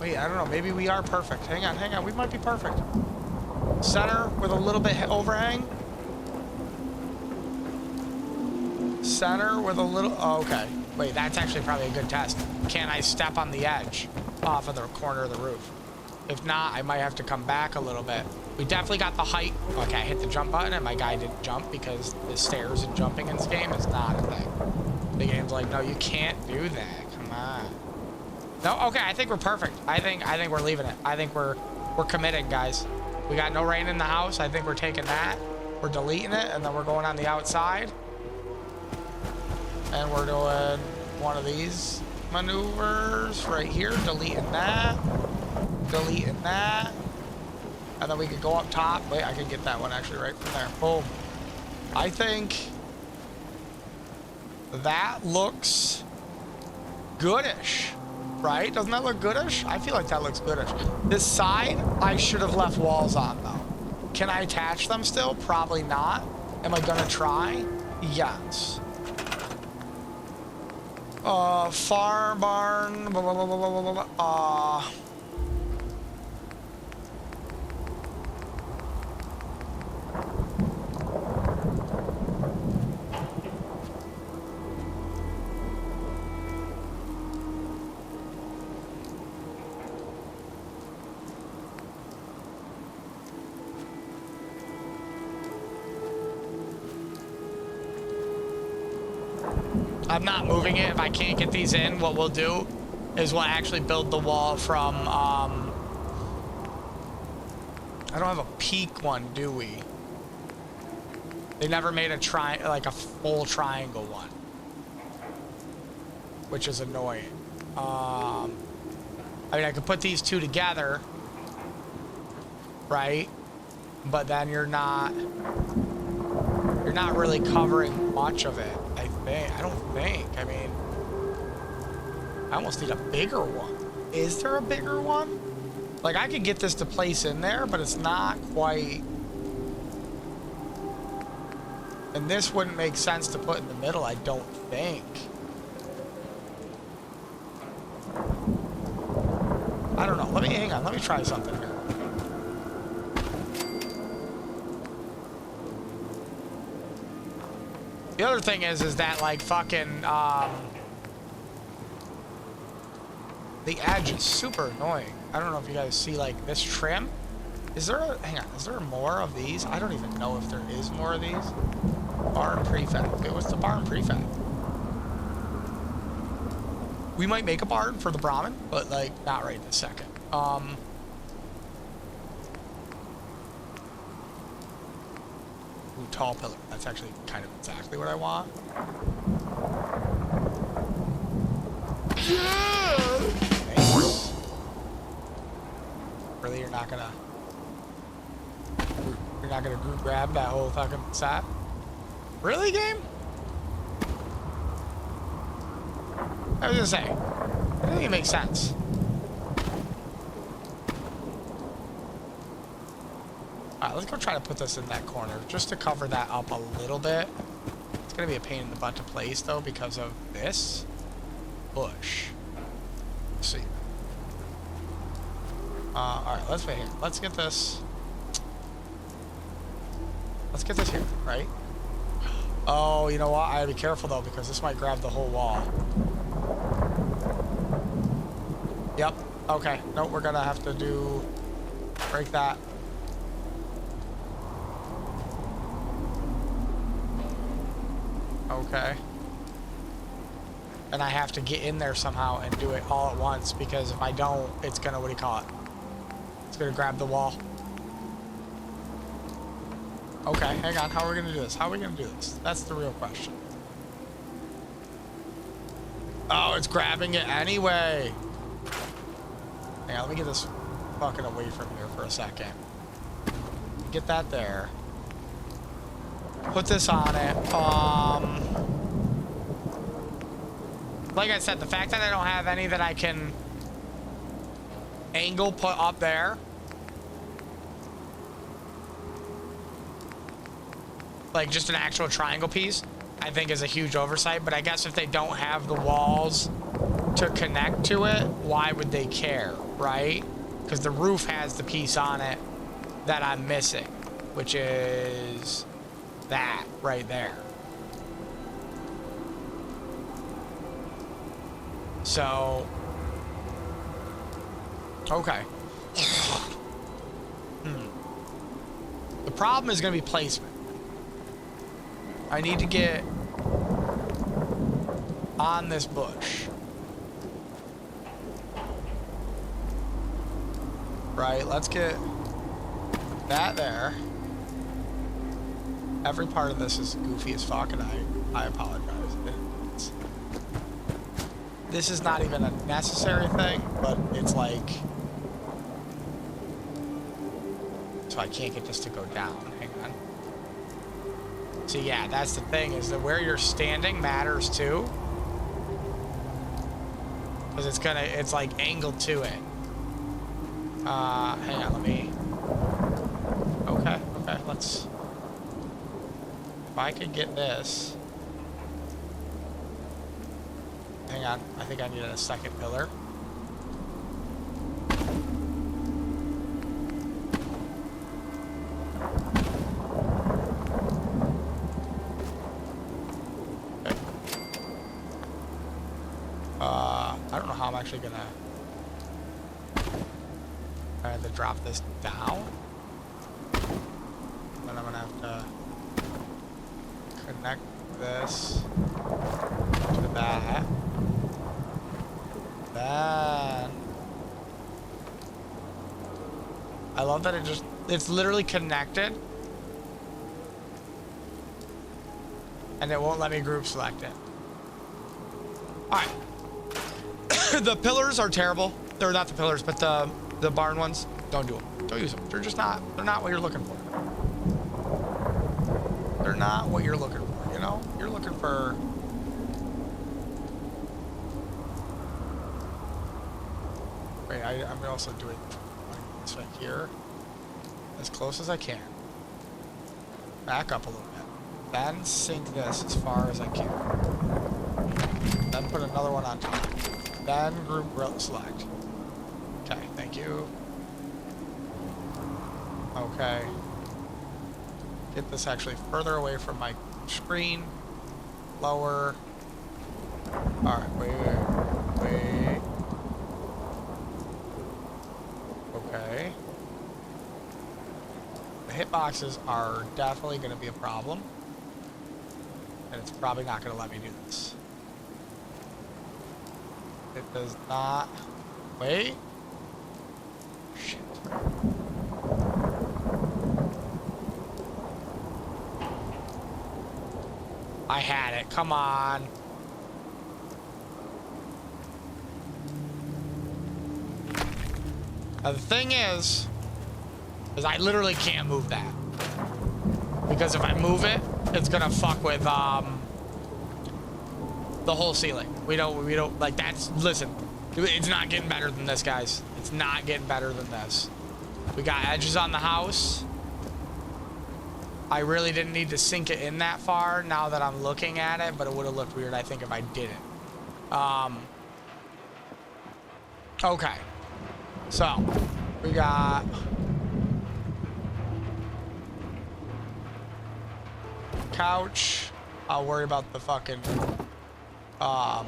Wait, I don't know. Maybe we are perfect. Hang on. We might be perfect. Center with a little bit overhang. Center with a little... Oh, okay. Wait, that's actually probably a good test. Can I step on the edge off of the corner of the roof? If not, I might have to come back a little bit. We definitely got the height. Okay, I hit the jump button and my guy didn't jump because the stairs and jumping in this game is not a thing. The game's like, no, you can't do that. Come on. No, okay, I think we're perfect. I think we're leaving it. I think we're committing, guys. We got no rain in the house. I think we're taking that. We're deleting it, and then we're going on the outside. And we're doing one of these maneuvers right here. Deleting that. Deleting that. And then we could go up top. Wait, I can get that one actually right from there. Boom. I think that looks goodish. Right? Doesn't that look goodish? I feel like that looks goodish. This side, I should have left walls on, though. Can I attach them still? Probably not. Am I gonna try? Yes. Farm barn. Blah, blah, blah, blah, blah, blah. I'm not moving it. If I can't get these in, what we'll do is we'll actually build the wall from, I don't have a peak one, do we? They never made a like a full triangle one, which is annoying. I mean, I could put these two together, right? But then you're not really covering much of it. I don't think. I mean, I almost need a bigger one. Is there a bigger one? Like, I could get this to place in there, but it's not quite And this wouldn't make sense to put in the middle, I don't think. I don't know. Hang on. Let me try something here. The other thing is that like fucking, the edge is super annoying. I don't know if you guys see like this trim. Is there is there more of these? I don't even know if there is more of these. Barn prefab. Okay, what's the barn prefab? We might make a barn for the Brahmin, but like not right this second. Ooh, tall pillar. That's actually kind of exactly what I want. Thanks. Really, you're not gonna group grab that whole fucking set? Really, game? I was gonna say, I don't think it makes sense. Alright, let's go try to put this in that corner, just to cover that up a little bit. It's gonna be a pain in the butt to place, though, because of this bush. Let's see. Alright, let's wait here. Let's get this. Let's get this here, right? Oh, you know what? I gotta be careful, though, because this might grab the whole wall. Yep. Okay. Nope, we're gonna have to break that. Okay. And I have to get in there somehow and do it all at once, because if I don't, it's gonna, what do you call it? It's gonna grab the wall. Okay, hang on. How are we gonna do this? How are we gonna do this? That's the real question. Oh, it's grabbing it anyway. Hang on, let me get this fucking away from here for a second. Get that there. Put this on it. Like I said, the fact that I don't have any that I can angle put up there. Like just an actual triangle piece, I think is a huge oversight. But I guess if they don't have the walls to connect to it, why would they care, right? Because the roof has the piece on it that I'm missing, which is that right there. So, okay. The problem is going to be placement. I need to get on this bush. Right, let's get that there. Every part of this is goofy as fuck, and I apologize. This is not even a necessary thing, but it's like... So I can't get this to go down. Hang on. So yeah, that's the thing, is that where you're standing matters too. Because it's like angled to it. Hang on, let me... Okay, let's... If I could get this... Hang on, I think I need a second pillar. Okay. I don't know how I'm actually gonna... I have to drop this down. Then I'm gonna have to connect this to that. Then I love that it's literally connected. And it won't let me group select it. Alright. The pillars are terrible. They're not the pillars, but the barn ones. Don't do them. Don't use them. They're not what you're looking for. They're not what you're looking for, you know? You're looking for... Wait, I'm also doing this right here. As close as I can. Back up a little bit. Then sink this as far as I can. Then put another one on top. Then group select. Okay, thank you. Okay. Get this actually further away from my screen. Lower. Alright, wait. Okay. The hitboxes are definitely going to be a problem. And it's probably not going to let me do this. It does not. Wait. Shit. I had it. Come on. Now the thing is I literally can't move that. Because if I move it, it's gonna fuck with the whole ceiling. We don't like that's listen, it's not getting better than this, guys. It's not getting better than this. We got edges on the house. I really didn't need to sink it in that far now that I'm looking at it, but it would have looked weird, I think, if I didn't. Okay. So, we got couch. I'll worry about the fucking I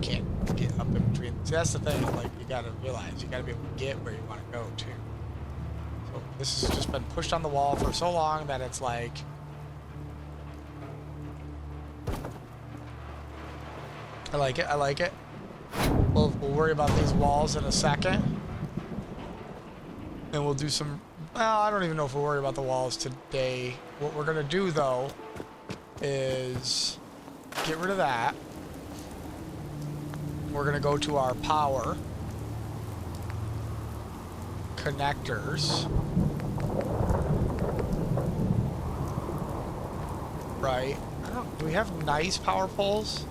can't get up in between. See, that's the thing, like, you gotta realize, you gotta be able to get where you want to go to. So this has just been pushed on the wall for so long that it's like, I like it. We'll worry about these walls in a second. And we'll do some, well, I don't even know if we'll worry about the walls today. What we're gonna do, though, is get rid of that. We're gonna go to our power connectors. Right. Do we have nice power poles?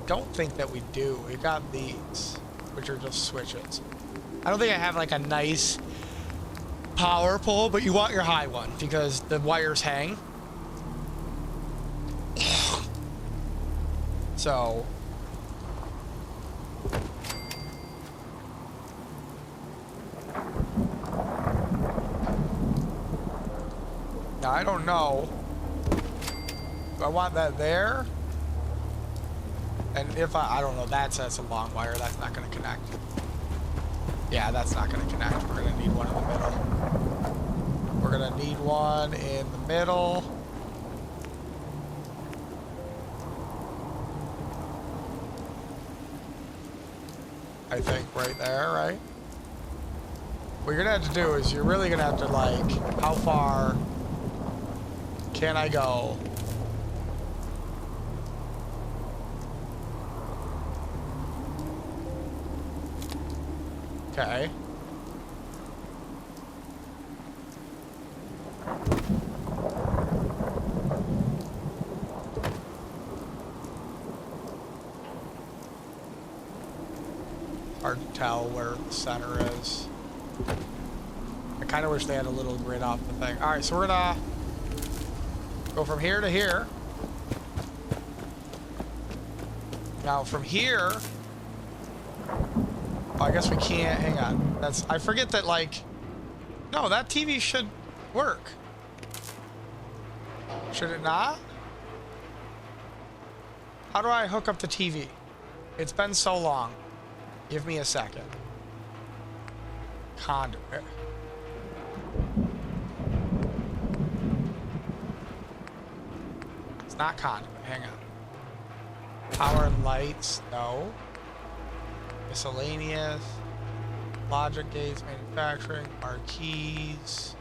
Don't think that we do. We got these, which are just switches. I don't think I have like a nice power pole, but you want your high one because the wires hang. So now I don't know. Do I want that there? And if I don't know, that's a long wire. That's not going to connect. Yeah, that's not going to connect. We're going to need one in the middle. We're going to need one in the middle. I think right there, right? What you're going to have to do is you're really going to have to, like, how far can I go? Okay. Hard to tell where the center is. I kind of wish they had a little grid off the thing. All right, so we're gonna go from here to here. Now from here, oh, I guess we can't. Hang on. I forget that, like, no, that TV should work. Should it not? How do I hook up the TV? It's been so long. Give me a second. Conduit. It's not conduit. Hang on. Power and lights. No. Miscellaneous. Logic gates. Manufacturing. Marquees.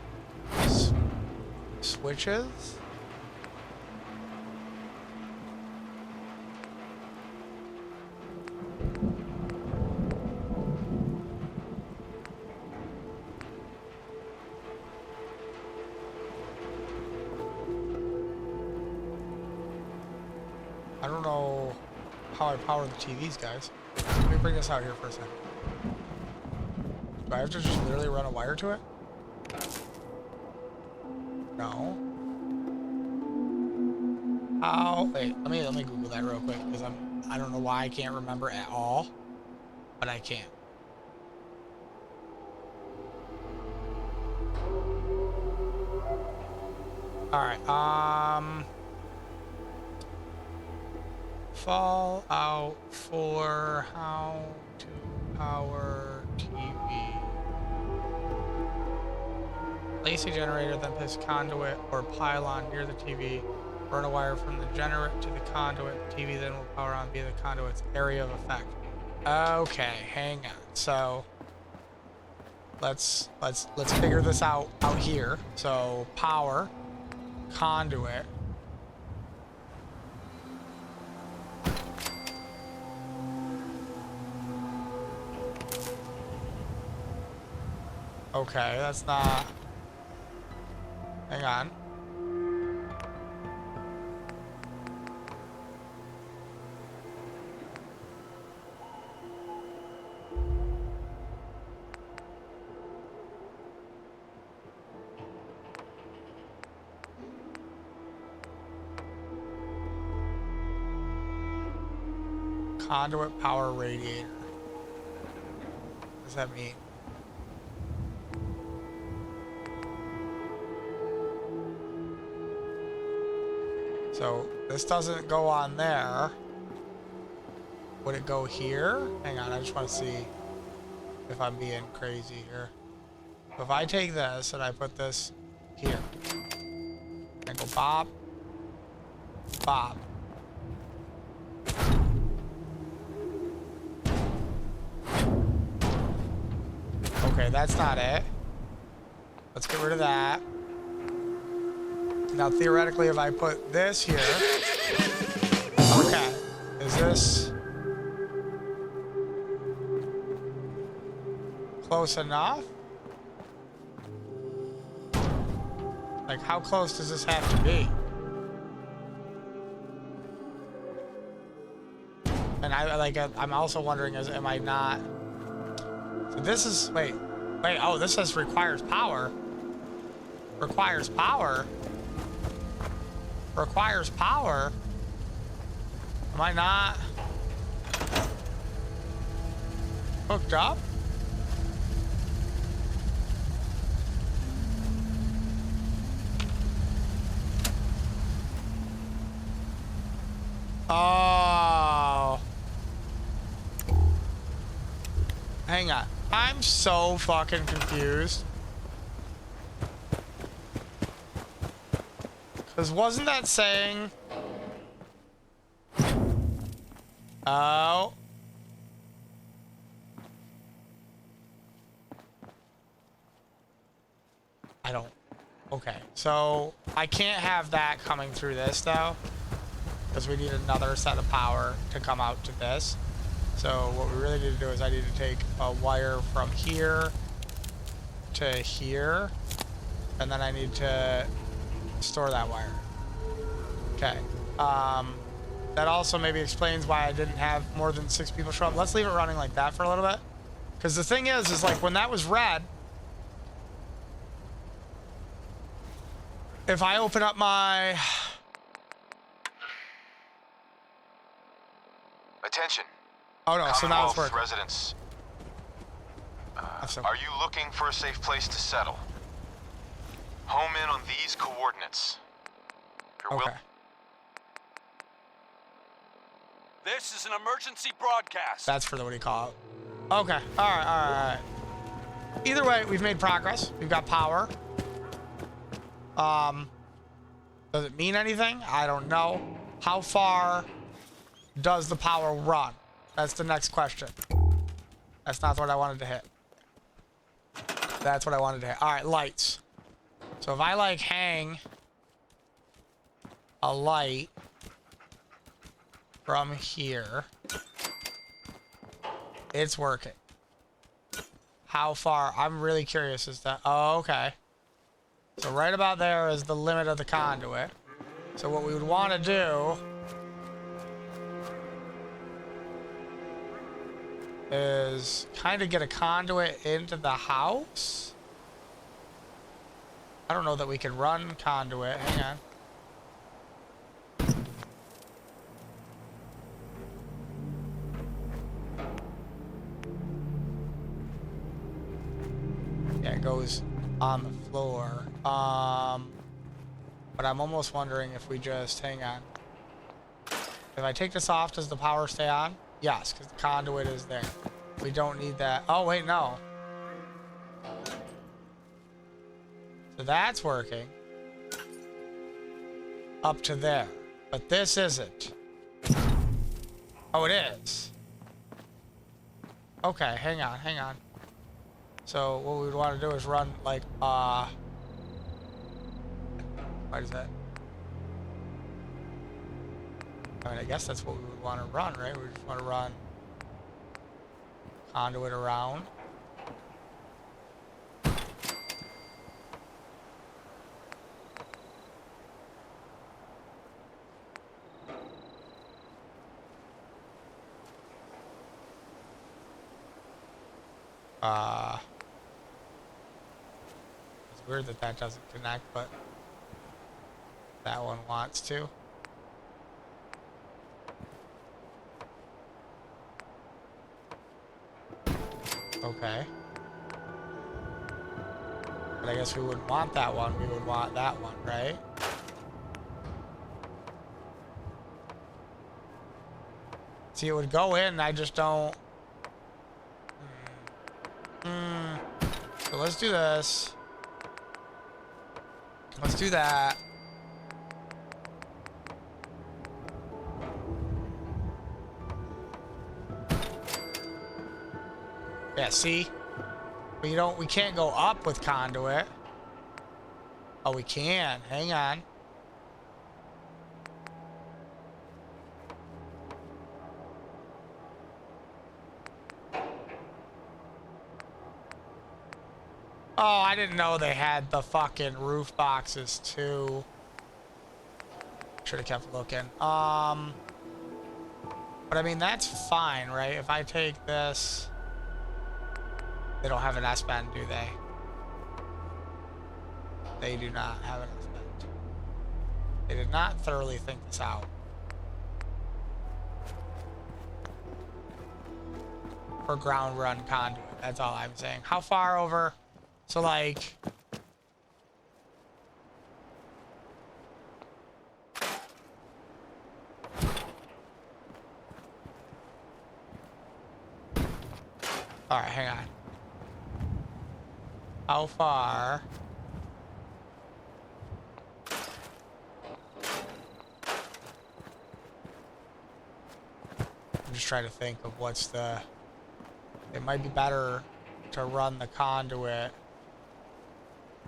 Switches. I don't know how I power the TVs, guys. Let me bring this out here for a second. Do I have to just literally run a wire to it? No. How? Wait, let me Google that real quick because I don't know why I can't remember at all, but I can. All right. Fallout 4, how to power TV. Place a generator, then place a conduit or pylon near the TV. Run a wire from the generator to the conduit. The TV then will power on via the conduit's area of effect. Okay, hang on. So let's figure this out here. So power, conduit. Okay, that's not... Hang on. Conduit power radiator. What does that mean? So this doesn't go on there. Would it go here? Hang on, I just want to see if I'm being crazy here. So if I take this and I put this here, I go Bob, Bob. Okay, that's not it. Let's get rid of that. Now, theoretically, if I put this here... Okay. Is this... close enough? Like, how close does this have to be? And I'm also wondering, am I not... So this is... Wait, oh, this says requires power. Requires power? Requires power? Am I not hooked up? Oh. Hang on. I'm so fucking confused. Because wasn't that saying... Oh. I don't... Okay. So, I can't have that coming through this, though. Because we need another set of power to come out to this. So, what we really need to do is I need to take a wire from here to here. And then I need to store that wire. Okay. That also maybe explains why I didn't have more than 6 people show up. Let's leave it running like that for a little bit. Because the thing is like when that was red, if I open up my... Attention. Oh no, so now it's working. Residents. Are you looking for a safe place to settle? Home in on these coordinates. Okay. This is an emergency broadcast. That's for the, what do you call it? Okay. All right. Either way, we've made progress. We've got power. Does it mean anything? I don't know. How far does the power run? That's the next question. That's not what I wanted to hit. That's what I wanted to hit. All right, lights. So if I like hang a light from here, it's working. How far? I'm really curious as to... Oh, okay. So right about there is the limit of the conduit. So what we would want to do is kind of get a conduit into the house. I don't know that we can run conduit. Hang on. Yeah, it goes on the floor. But I'm almost wondering if we just hang on. If I take this off, does the power stay on? Yes, because the conduit is there. We don't need that. Oh, wait, no. So that's working. Up to there. But this isn't. Oh, it is. Okay, hang on, hang on. So what we would want to do is run like, why is that? I mean, I guess that's what we would want to run, right? We just want to run conduit around. It's weird that that doesn't connect, but that one wants to. Okay. But I guess we wouldn't want that one. We would want that one, right? See, it would go in. I just don't. So let's do this. Let's do that. Yeah, see? We can't go up with conduit. Oh, we can. Hang on. Oh, I didn't know they had the fucking roof boxes too. Should have kept looking. But I mean, that's fine, right? If I take this, they don't have an S-bend, do they? They do not have an S-bend. They did not thoroughly think this out. For ground run conduit, that's all I'm saying. How far over? So like, all right, hang on. How far? I'm just trying to think of what's the, it might be better to run the conduit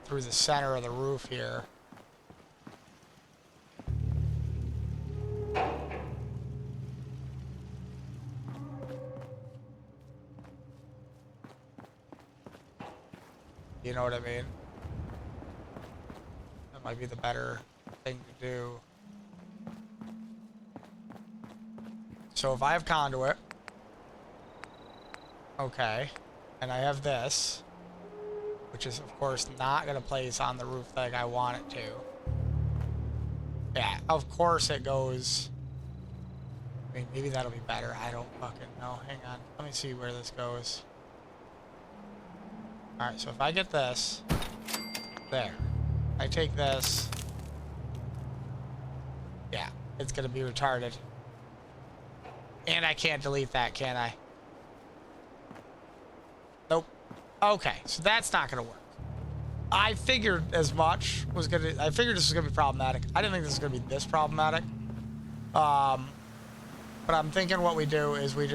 through the center of the roof here. You know what I mean? That might be the better thing to do. So if I have conduit, okay, and I have this, which is of course not gonna place on the roof like I want it to. Yeah, of course it goes. I mean, maybe that'll be better. I don't fucking know. Hang on. Let me see where this goes. Alright, so if I get this, there. I take this. Yeah, it's gonna be retarded. And I can't delete that, can I? Nope. Okay, so that's not gonna work. I figured as much was gonna. I figured this was gonna be problematic. I didn't think this was gonna be this problematic. But I'm thinking what we do is we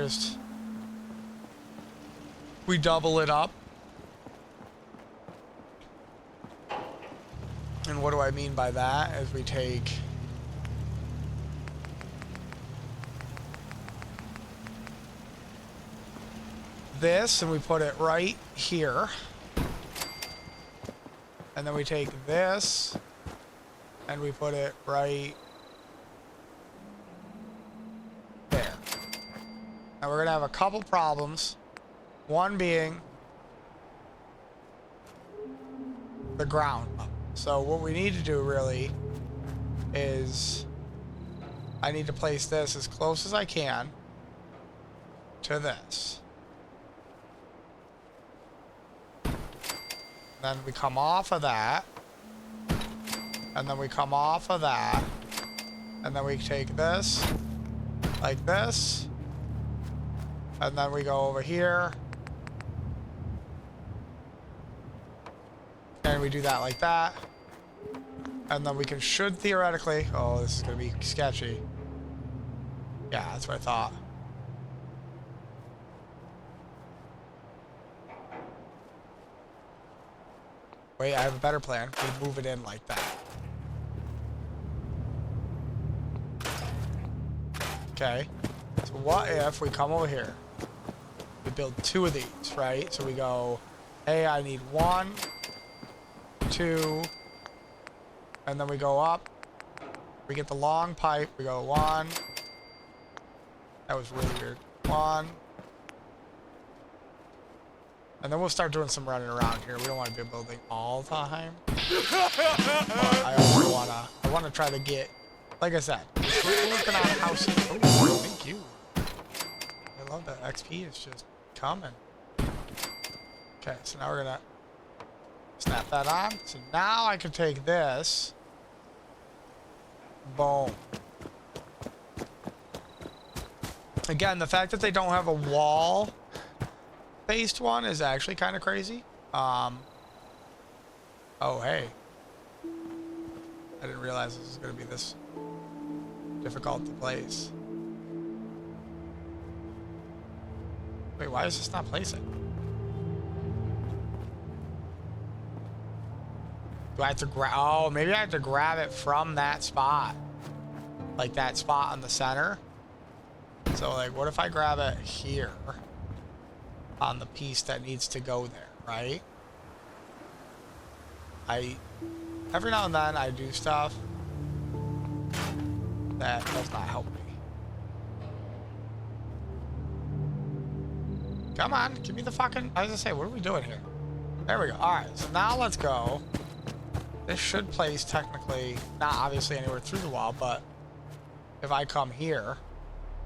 double it up. And what do I mean by that? Is we take this and we put it right here. And then we take this and we put it right there. And we're gonna have a couple problems. One being the ground. So what we need to do really is I need to place this as close as I can to this. Then we come off of that. And then we come off of that. And then we take this like this. And then we go over here. And we do that like that. And then we should theoretically... Oh, this is going to be sketchy. Yeah, that's what I thought. Wait, I have a better plan. We move it in like that. Okay. So what if we come over here? We build 2 of these, right? So we go, hey, I need 1, 2, and then we go up. We get the long pipe. We go 1. That was really weird. 1. And then we'll start doing some running around here. We don't want to be building all the time. I also I want to try to get, like I said, we're working on houses. Oh, thank you. I love that XP is just coming. Okay, so now we're gonna snap that on. So now I can take this. Boom. Again, the fact that they don't have a wall based one is actually kind of crazy. Oh, hey. I didn't realize this was going to be this difficult to place. Wait, why is this not placing? Do I have to grab... Oh, maybe I have to grab it from that spot. Like that spot on the center. So, like, what if I grab it here? On the piece that needs to go there, right? Every now and then I do stuff that does not help me. Come on, give me the fucking... I was gonna say, what are we doing here? There we go. Alright, so now let's go. This should place technically, not obviously anywhere through the wall, but if I come here,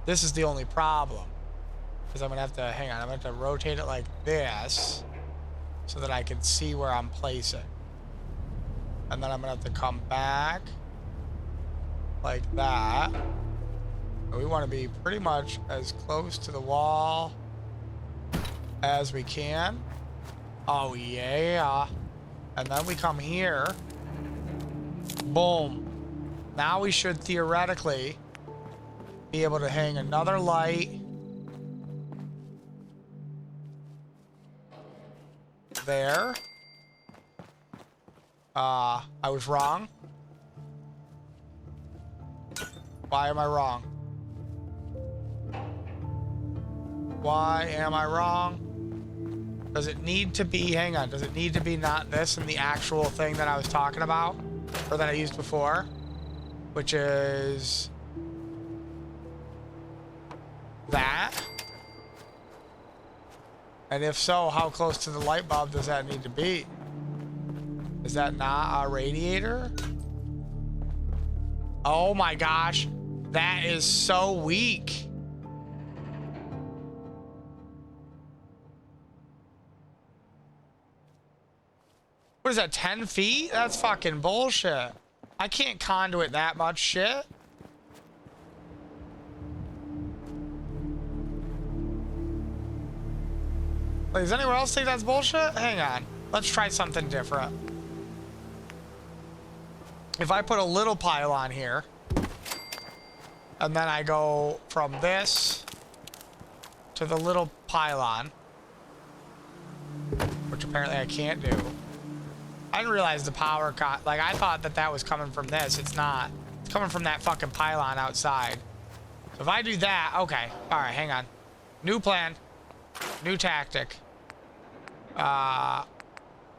this is the only problem. Because I'm gonna have to, hang on, I'm gonna have to rotate it like this so that I can see where I'm placing. And then I'm gonna have to come back like that. And we want to be pretty much as close to the wall as we can. Oh yeah. And then we come here. Boom. Now we should theoretically be able to hang another light there. I was wrong. Why am I wrong? Why am I wrong? Does it need to be, hang on, does it need to be not this and the actual thing that I was talking about? Or that I used before? Which is that? And if so, how close to the light bulb does that need to be? Is that not a radiator? Oh my gosh. That is so weak. What is that, 10 feet? That's fucking bullshit. I can't conduit that much shit. Like, does anyone else think that's bullshit? Hang on. Let's try something different. If I put a little pylon here, and then I go from this to the little pylon, which apparently I can't do. I didn't realize the power cut. Like, I thought that that was coming from this. It's not. It's coming from that fucking pylon outside. So if I do that, okay. All right, hang on. New plan. New tactic.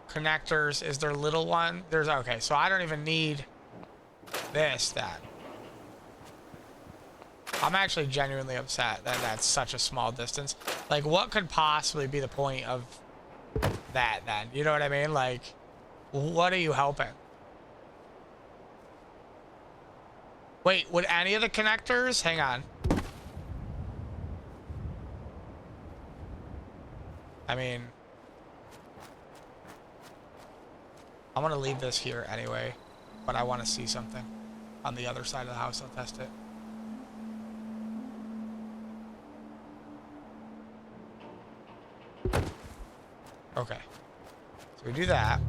Connectors. Is there little one? There's, okay. So I don't even need this then. I'm actually genuinely upset that that's such a small distance. Like, what could possibly be the point of that then? You know what I mean? Like, what are you helping? Wait, would any of the connectors? Hang on. I mean, I'm gonna leave this here anyway, but I want to see something on the other side of the house. I'll test it. Okay, so we do that.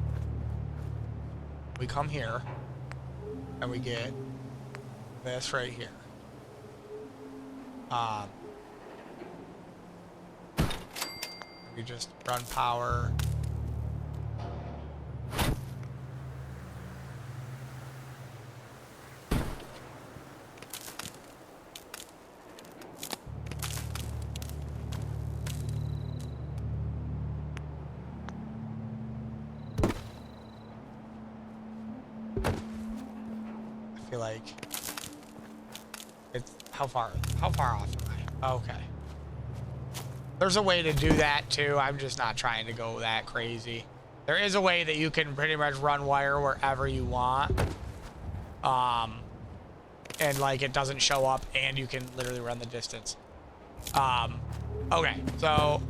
We come here, and we get this right here. We just run power. I feel like it's how far off am I? Okay. There's a way to do that too. I'm just not trying to go that crazy. There is a way that you can pretty much run wire wherever you want. And like it doesn't show up and you can literally run the distance. Okay, so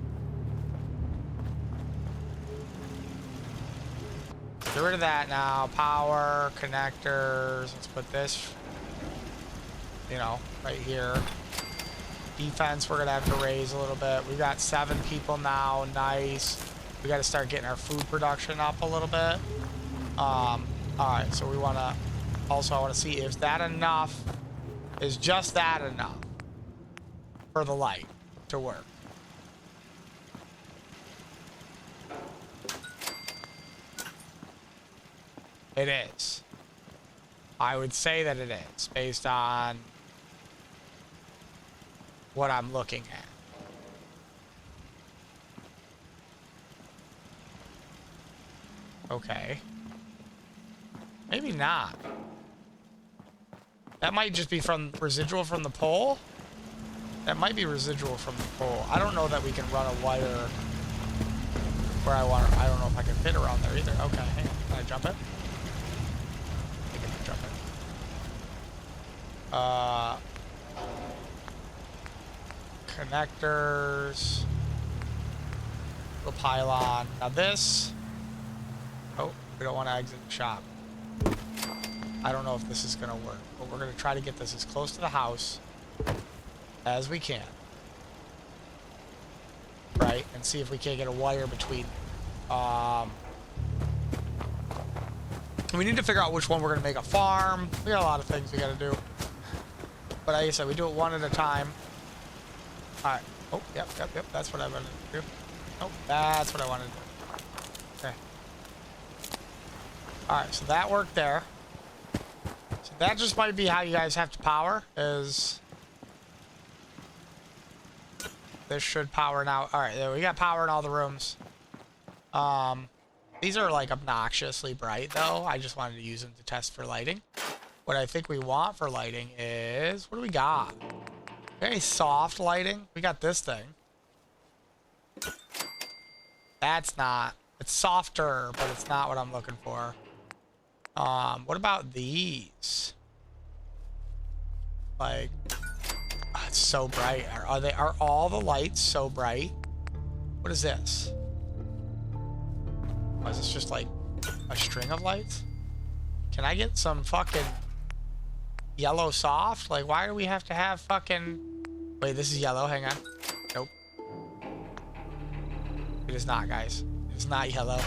get rid of that now. Power, connectors. Let's put this, you know, right here. Defense, we're gonna have to raise a little bit. We've got 7 people now. Nice. We got to start getting our food production up a little bit. All right, so we want to also, I want to see if that enough, is just that enough for the light to work. It is. I would say that it is based on what I'm looking at. Okay. Maybe not. That might just be from residual from the pole. That might be residual from the pole. I don't know that we can run a wire where I want. I don't know if I can fit around there either. Okay, hang on. Can I jump it? I think I can jump it. Connectors. The pylon. Now this. Oh, we don't want to exit the shop. I don't know if this is going to work, but we're going to try to get this as close to the house as we can. Right? And see if we can't get a wire between. We need to figure out which one we're going to make a farm. We got a lot of things we got to do. But like I said, we do it one at a time. Alright. Oh, yep. That's what I wanted to do. Oh, that's what I wanted to do. Okay. Alright, so that worked there. So that just might be how you guys have to power, is... This should power now. Alright, there we got power in all the rooms. These are like obnoxiously bright though. I just wanted to use them to test for lighting. What I think we want for lighting is... What do we got? Very soft lighting. We got this thing. That's not... It's softer, but it's not what I'm looking for. What about these? Like... Oh, it's so bright. Are all the lights so bright? What is this? Oh, is this just like a string of lights? Can I get some fucking yellow soft? Like, why do we have to have fucking... Wait, this is yellow. Hang on. Nope. It is not, guys. It's not yellow.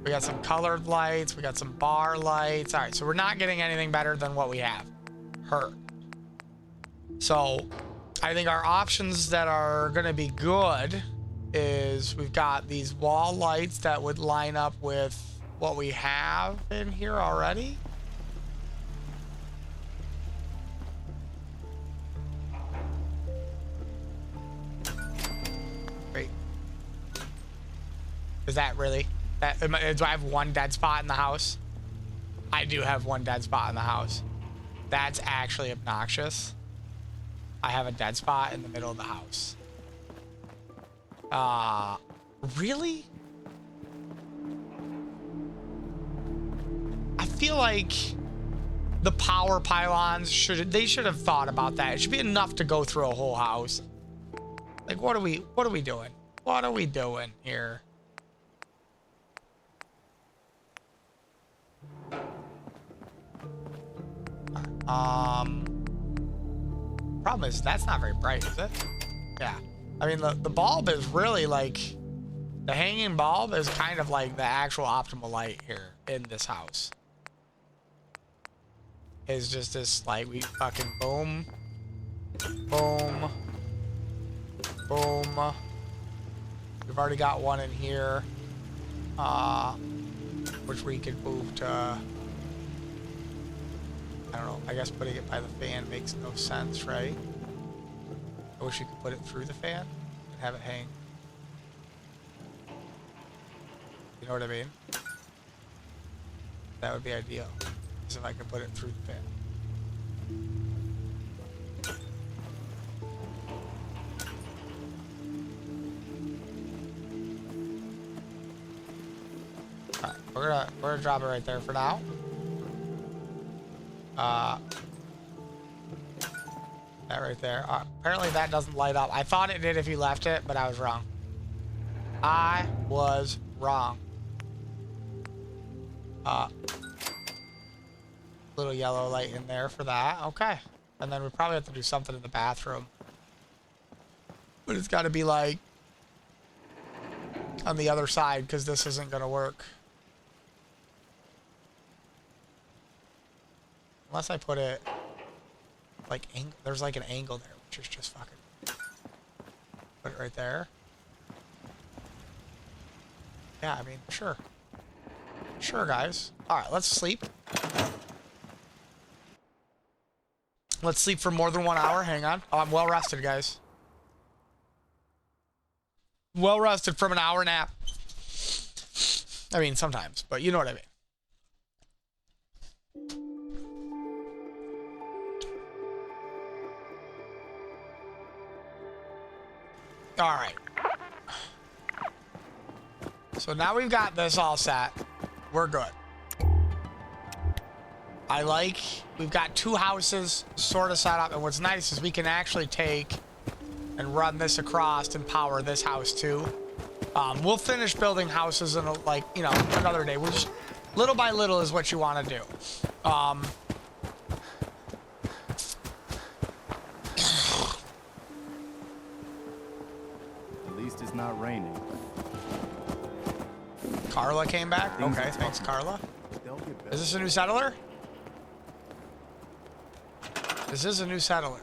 We got some colored lights. We got some bar lights. All right, so we're not getting anything better than what we have. Heard. So I think our options that are going to be good is we've got these wall lights that would line up with what we have in here already. Great. Is that really... do I have one dead spot in the house? I do have one dead spot in the house. That's actually obnoxious. I have a dead spot in the middle of the house. Really? I feel like the power pylons should have thought about that. It should be enough to go through a whole house. Like, what are we doing? What are we doing here? Problem is that's not very bright, is it? Yeah. I mean, the bulb is really like, the hanging bulb is kind of like the actual optimal light here in this house. Is just this, like, we fucking boom, boom, boom. We've already got one in here, which we could move to, I don't know, I guess putting it by the fan makes no sense, right? I wish you could put it through the fan and have it hang. You know what I mean? That would be ideal. Is if I could put it through the fan. Alright, we're gonna drop it right there for now. That right there. Apparently that doesn't light up. I thought it did if you left it, but I was wrong. I was wrong. Little yellow light in there for that. Okay. And then we probably have to do something in the bathroom. But it's got to be like on the other side because this isn't going to work. Unless I put it like, there's like an angle there, which is just fucking. Put it right there. Yeah, I mean, sure. Sure, guys. All right, let's sleep. Let's sleep for more than 1 hour. Hang on. Oh, I'm well rested, guys. Well rested from an hour nap. I mean, sometimes, but you know what I mean. All right. So now we've got this all set. We're good. We've got 2 houses sort of set up, and what's nice is we can actually take and run this across and power this house too. We'll finish building houses in another day. We're just, little by little is what you want to do. At least it's not raining. Carla came back? Okay, thanks, Carla. Is this a new settler? This is a new settler.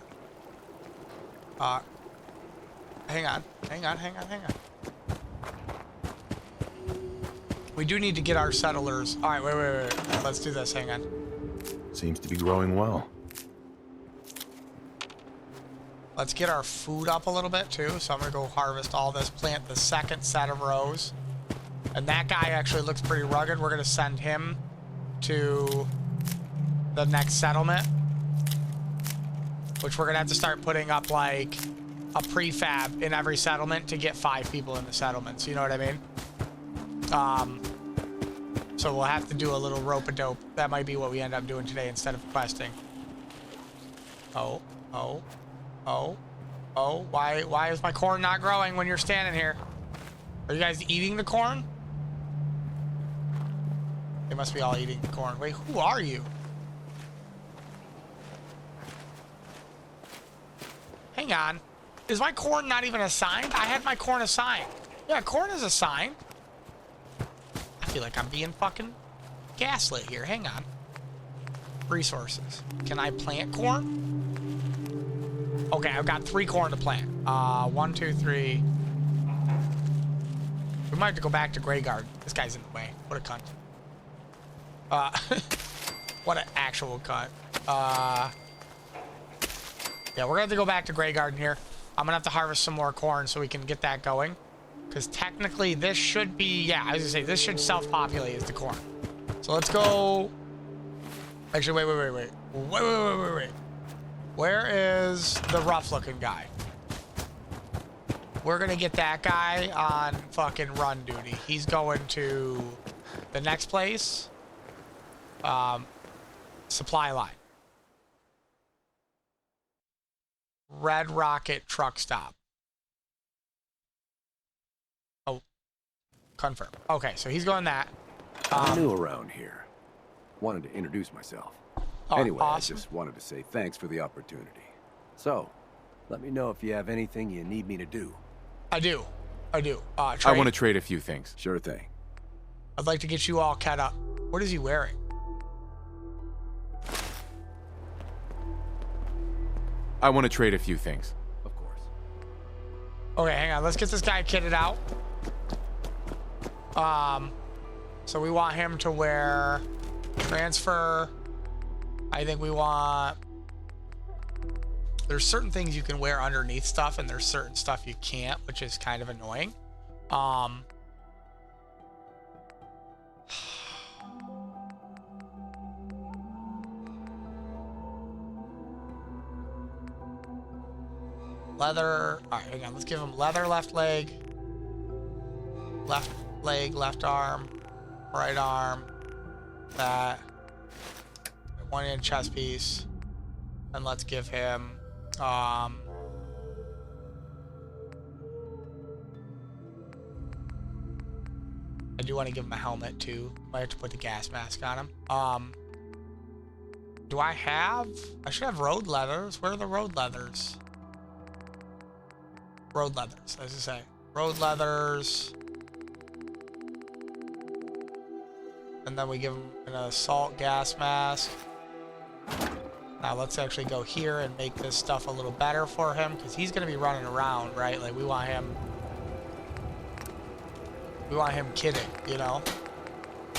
Hang on. We do need to get our settlers. All right, wait. Let's do this. Hang on. Seems to be growing well. Let's get our food up a little bit too. So I'm gonna go harvest all this, plant the second set of rows. And that guy actually looks pretty rugged. We're gonna send him to the next settlement, which we're gonna have to start putting up like a prefab in every settlement to get 5 people in the settlements. You know what I mean? So we'll have to do a little rope-a-dope. That might be what we end up doing today instead of questing. Oh. Why is my corn not growing when you're standing here? Are you guys eating the corn? They must be all eating the corn. Wait, who are you? Hang on. Is my corn not even assigned? I had my corn assigned. Yeah, corn is assigned. I feel like I'm being fucking gaslit here. Hang on. Resources. Can I plant corn? Okay, I've got 3 corn to plant. 1, 2, 3. We might have to go back to Grey Garden. This guy's in the way. What a cunt. What an actual cunt. Yeah, we're gonna have to go back to Grey Garden here. I'm gonna have to harvest some more corn so we can get that going. Because technically this should be, yeah, I was gonna say, this should self-populate as the corn. So let's go Actually, wait. Where is the rough-looking guy? We're gonna get that guy on fucking run duty. He's going to the next place. Supply line. Red Rocket truck stop. Oh, confirm. Okay, so he's going that. I'm new around here. Wanted to introduce myself. Oh, Anyway, awesome. I just wanted to say thanks for the opportunity. So, let me know if you have anything you need me to do. I do. I Trey, want to trade a few things. Sure thing. I'd like to get you all caught up. What is he wearing? I want to trade a few things. Of course. Okay, hang on. Let's get this guy kitted out. So we want him to wear transfer. I think we want... There's certain things you can wear underneath stuff, and there's certain stuff you can't, which is kind of annoying. Leather. All right, hang on. Let's give him leather left leg, left arm, right arm. That 1 inch chest piece, and let's give him. I do want to give him a helmet too. Might have to put the gas mask on him. Do I have? I should have road leathers. Where are the road leathers? Road leathers, as I say. Road leathers. And then we give him an assault gas mask. Now let's actually go here and make this stuff a little better for him, because he's going to be running around, right? Like we want him kidding, you know?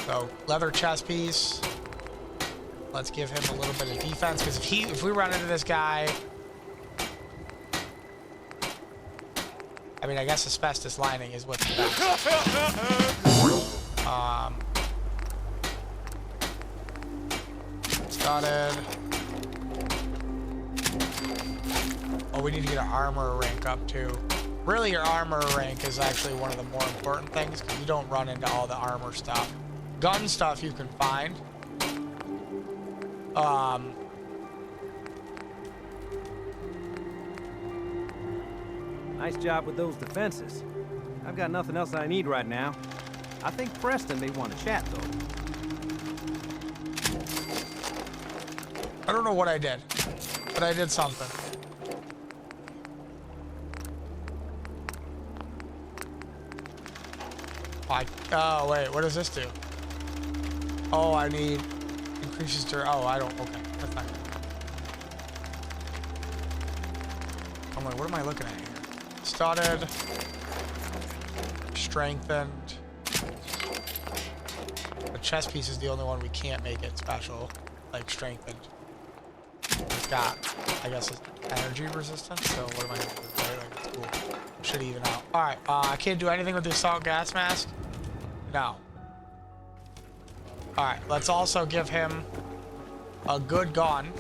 So leather chest piece. Let's give him a little bit of defense, because if we run into this guy, I mean, I guess asbestos lining is what's best. Started. Oh, we need to get our armor rank up too. Really, your armor rank is actually one of the more important things, because you don't run into all the armor stuff. Gun stuff you can find. Nice job with those defenses. I've got nothing else I need right now. I think Preston may want to chat, though. I don't know what I did, but I did something. Oh, wait, what does this do? Oh, I need increases to... Oh, I don't... Okay, that's not good. I'm like, what am I looking at here? Started. Strengthened. The chest piece is the only one we can't make it special. Like, strengthened. It's got, I guess, it's energy resistance, so what am I gonna do? Right? Like, it's cool. Should even out. Alright, I can't do anything with the assault gas mask. No. Alright, let's also give him a good gun.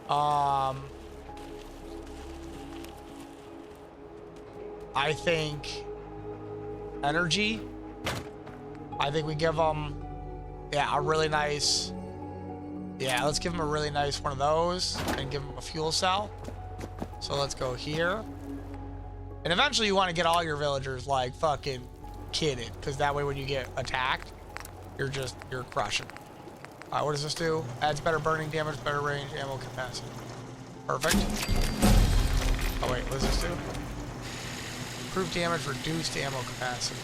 I think energy. I think we give him, yeah, a really nice, yeah, let's give him a really nice one of those and give him a fuel cell. So let's go here. And eventually you want to get all your villagers like fucking kitted, because that way when you get attacked, you're crushing. All right, what does this do? Adds better burning damage, better range, ammo capacity. Perfect. Oh wait, what does this do? Improved damage, reduced ammo capacity.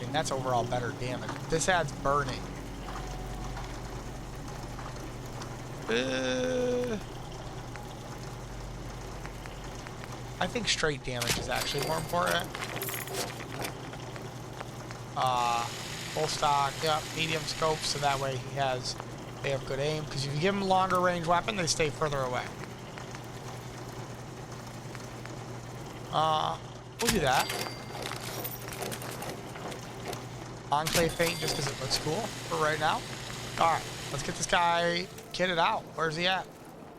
And that's overall better damage. This adds burning. I think straight damage is actually more important. Full stock, yep, medium scope, so that way they have good aim. Because if you give them a longer range weapon, they stay further away. We'll do that. Enclave paint just because it looks cool for right now. All right, let's get this guy kitted out. Where's he at?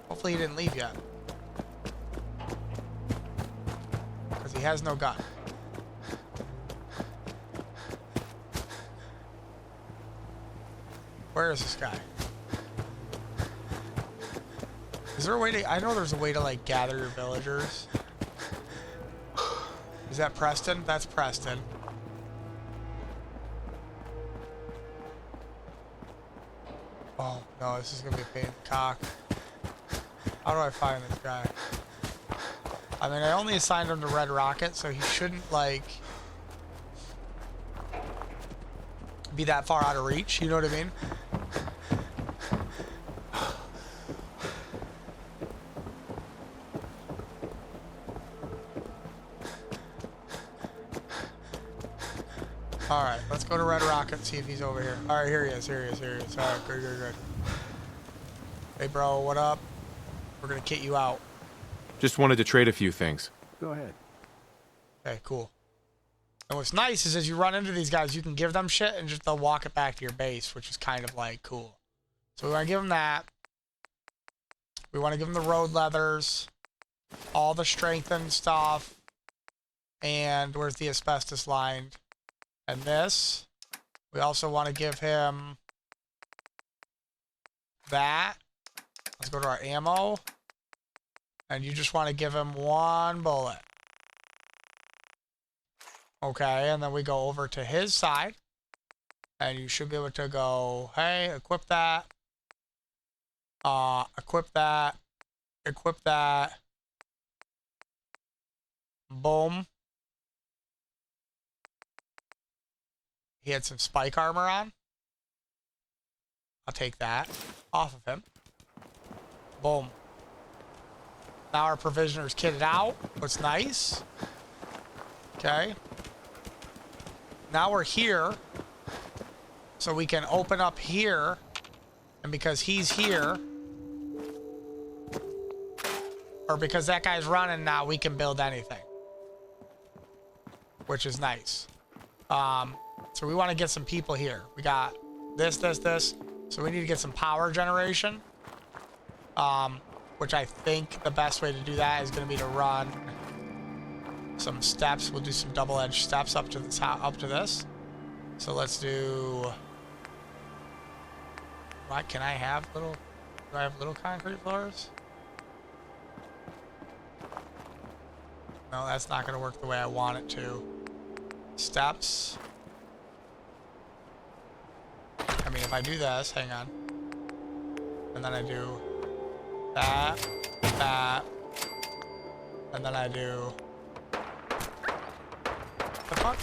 Hopefully he didn't leave yet. Because he has no gun. Where is this guy? Is there a way to... I know there's a way to, like, gather your villagers. Is that Preston? That's Preston. Oh, no, this is going to be a pain in the cock. How do I find this guy? I mean, I only assigned him to Red Rocket, so he shouldn't, like... be that far out of reach, you know what I mean? Alright, let's go to Red Rocket and see if he's over here. Alright, here he is. Alright, good. Hey, bro, what up? We're gonna kit you out. Just wanted to trade a few things. Go ahead. Okay, cool. And what's nice is as you run into these guys, you can give them shit and just they'll walk it back to your base, which is kind of like cool. So we want to give them that. We want to give them the road leathers, all the strengthened stuff, and where's the asbestos lined? And this. We also want to give him that. Let's go to our ammo. And you just want to give him one bullet. Okay, and then we go over to his side. And you should be able to go, hey, equip that. Equip that. Equip that. Boom. He had some spike armor on. I'll take that off of him. Boom. Now our provisioner's kitted out. What's nice. Okay. Now we're here. So we can open up here. And because he's here, or because that guy's running now, we can build anything. Which is nice. So we want to get some people here. We got this. So we need to get some power generation. Which I think the best way to do that is going to be to run some steps. We'll do some double-edged steps up to this. So let's do... What, can I have little... Do I have little concrete floors? No, that's not going to work the way I want it to. Steps. I mean, if I do this, hang on. And then I do that, and then I do... The fuck?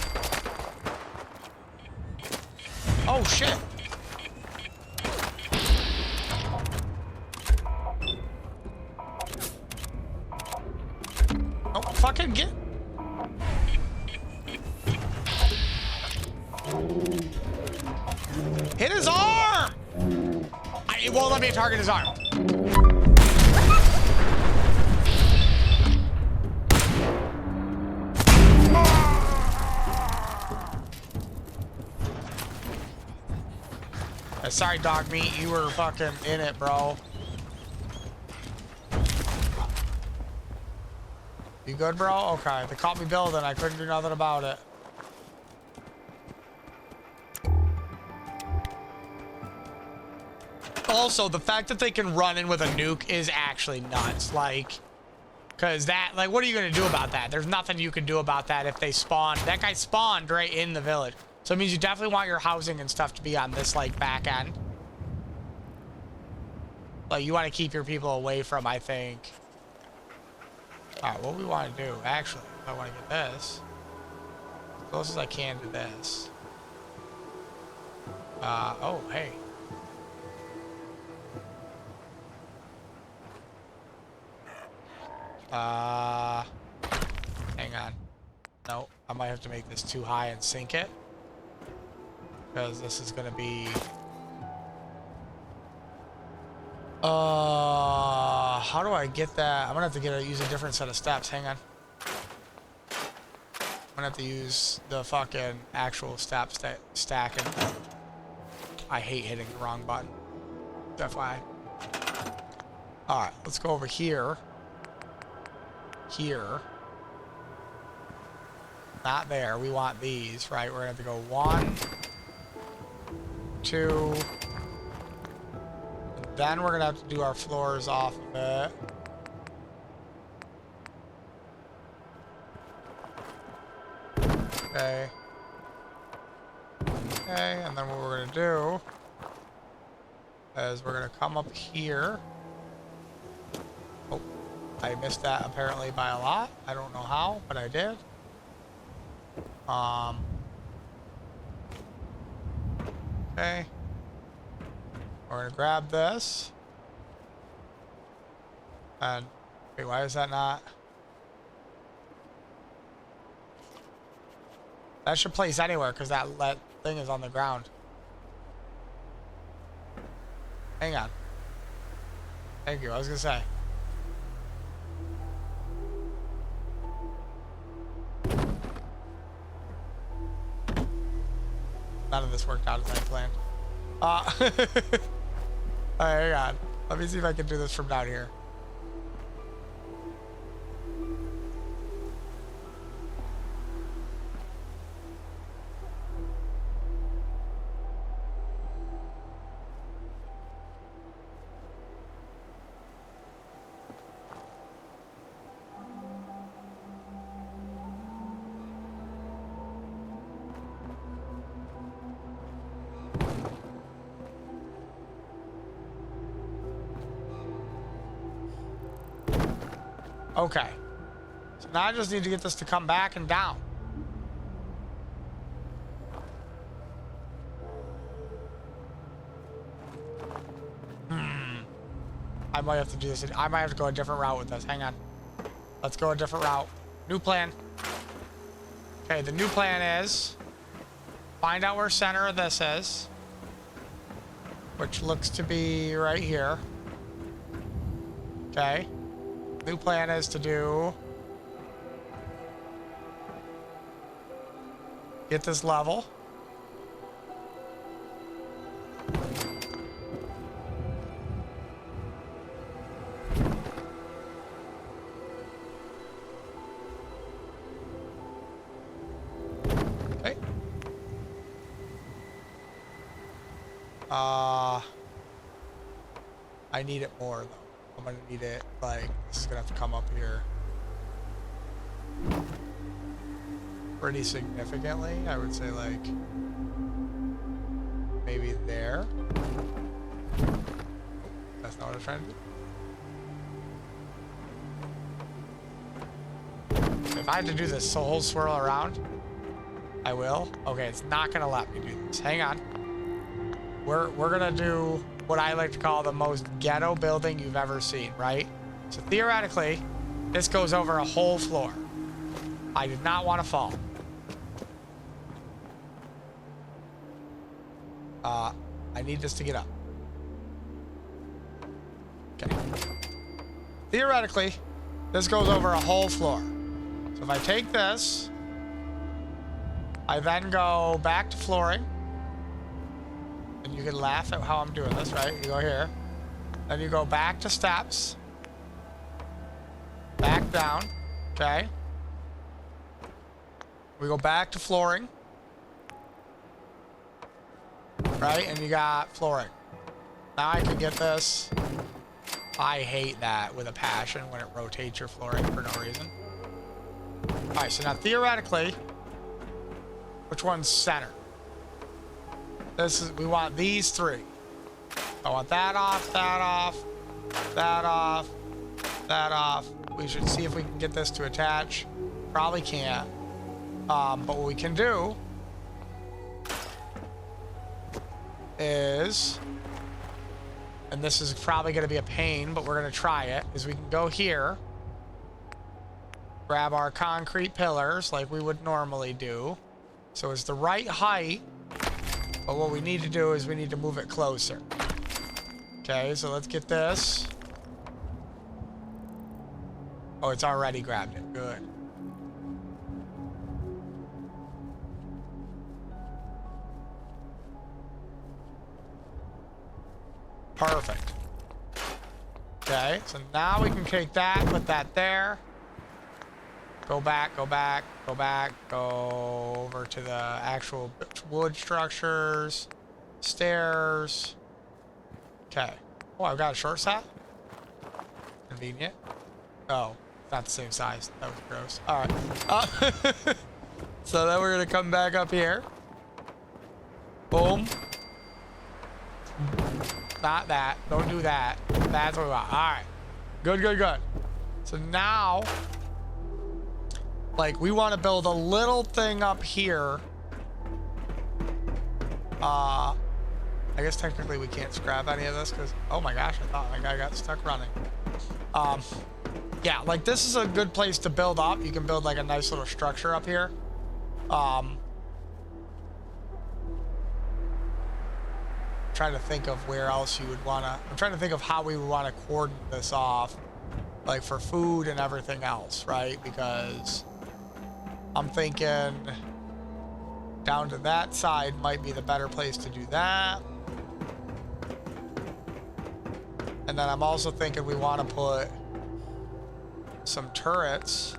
Oh, shit! Oh, fucking get... Hit his arm! It won't let me target his arm. Sorry, dog meat. You were fucking in it, bro. You good, bro? Okay. They caught me building. I couldn't do nothing about it. Also, the fact that they can run in with a nuke is actually nuts. Like, because that, like, what are you going to do about that? There's nothing you can do about that if they spawn. That guy spawned right in the village. So it means you definitely want your housing and stuff to be on this, like, back end. Like, you want to keep your people away from, I think. Alright, what we want to do, actually, I want to get this. As close as I can to this. Oh, hey. Hang on. No, I might have to make this too high and sink it. Because this is gonna be... how do I get that? I'm gonna have to use a different set of steps. Hang on. I'm gonna gonna have to use the fucking actual stacking. I hate hitting the wrong button. FYI. Alright, let's go over here. Here. Not there. We want these, right? We're gonna have to go 1, 2. And then we're gonna have to do our floors off of it. Okay. Okay, and then what we're gonna do is we're gonna come up here. Oh, I missed that apparently by a lot. I don't know how, but I did. Okay. We're gonna grab this. And wait, why is that not? That should place anywhere because that thing is on the ground. Hang on. Thank you. I was gonna say. None of this worked out as I planned. Alright, hang on. Let me see if I can do this from down here. Okay. So now I just need to get this to come back and down. I might have to do this. I might have to go a different route with this. Hang on. Let's go a different route. New plan. Okay, the new plan is find out where center of this is, which looks to be right here. Okay. New plan is to do get this level. Okay. I need it more though. I'm gonna need it, like, this is gonna have to come up here pretty significantly. I would say, like, maybe there. That's not what I was trying to do. If I had to do this whole swirl around, I will. Okay, it's not gonna let me do this. Hang on. We're gonna do what I like to call the most ghetto building you've ever seen, right? So theoretically, this goes over a whole floor. I did not want to fall. I need this to get up. Okay. Theoretically, this goes over a whole floor. So if I take this, I then go back to flooring. And you can laugh at how I'm doing this, right? You go here. Then you go back to steps. Back down. Okay. We go back to flooring. Right? And you got flooring. Now I can get this. I hate that with a passion when it rotates your flooring for no reason. Alright, so now theoretically, which one's center? This is, we want these three. I want that off, that off, that off, that off. We should see if we can get this to attach. Probably can't. But what we can do is, and this is probably going to be a pain, but we're going to try it, is we can go here, grab our concrete pillars like we would normally do. So it's the right height, but what we need to do is we need to move it closer. Okay, so let's get this. Oh, it's already grabbed it. Good. Perfect. Okay, so now we can take that, put that there. Go back, go back, go back, go over to the actual wood structures, stairs. Okay. Oh, I've got a short set? Convenient. Oh, not the same size. That was gross. All right. So then we're gonna come back up here. Boom. Not that. Don't do that. That's what we want. All right. Good, good, good. So now, like, we want to build a little thing up here. I guess technically we can't scrap any of this because, oh my gosh, I thought my guy got stuck running. Yeah, like this is a good place to build up. You can build like a nice little structure up here. Trying to think of where else you would want to, I'm trying to think of how we would want to cordon this off, like for food and everything else, right? Because I'm thinking down to that side might be the better place to do that. And then I'm also thinking we want to put some turrets.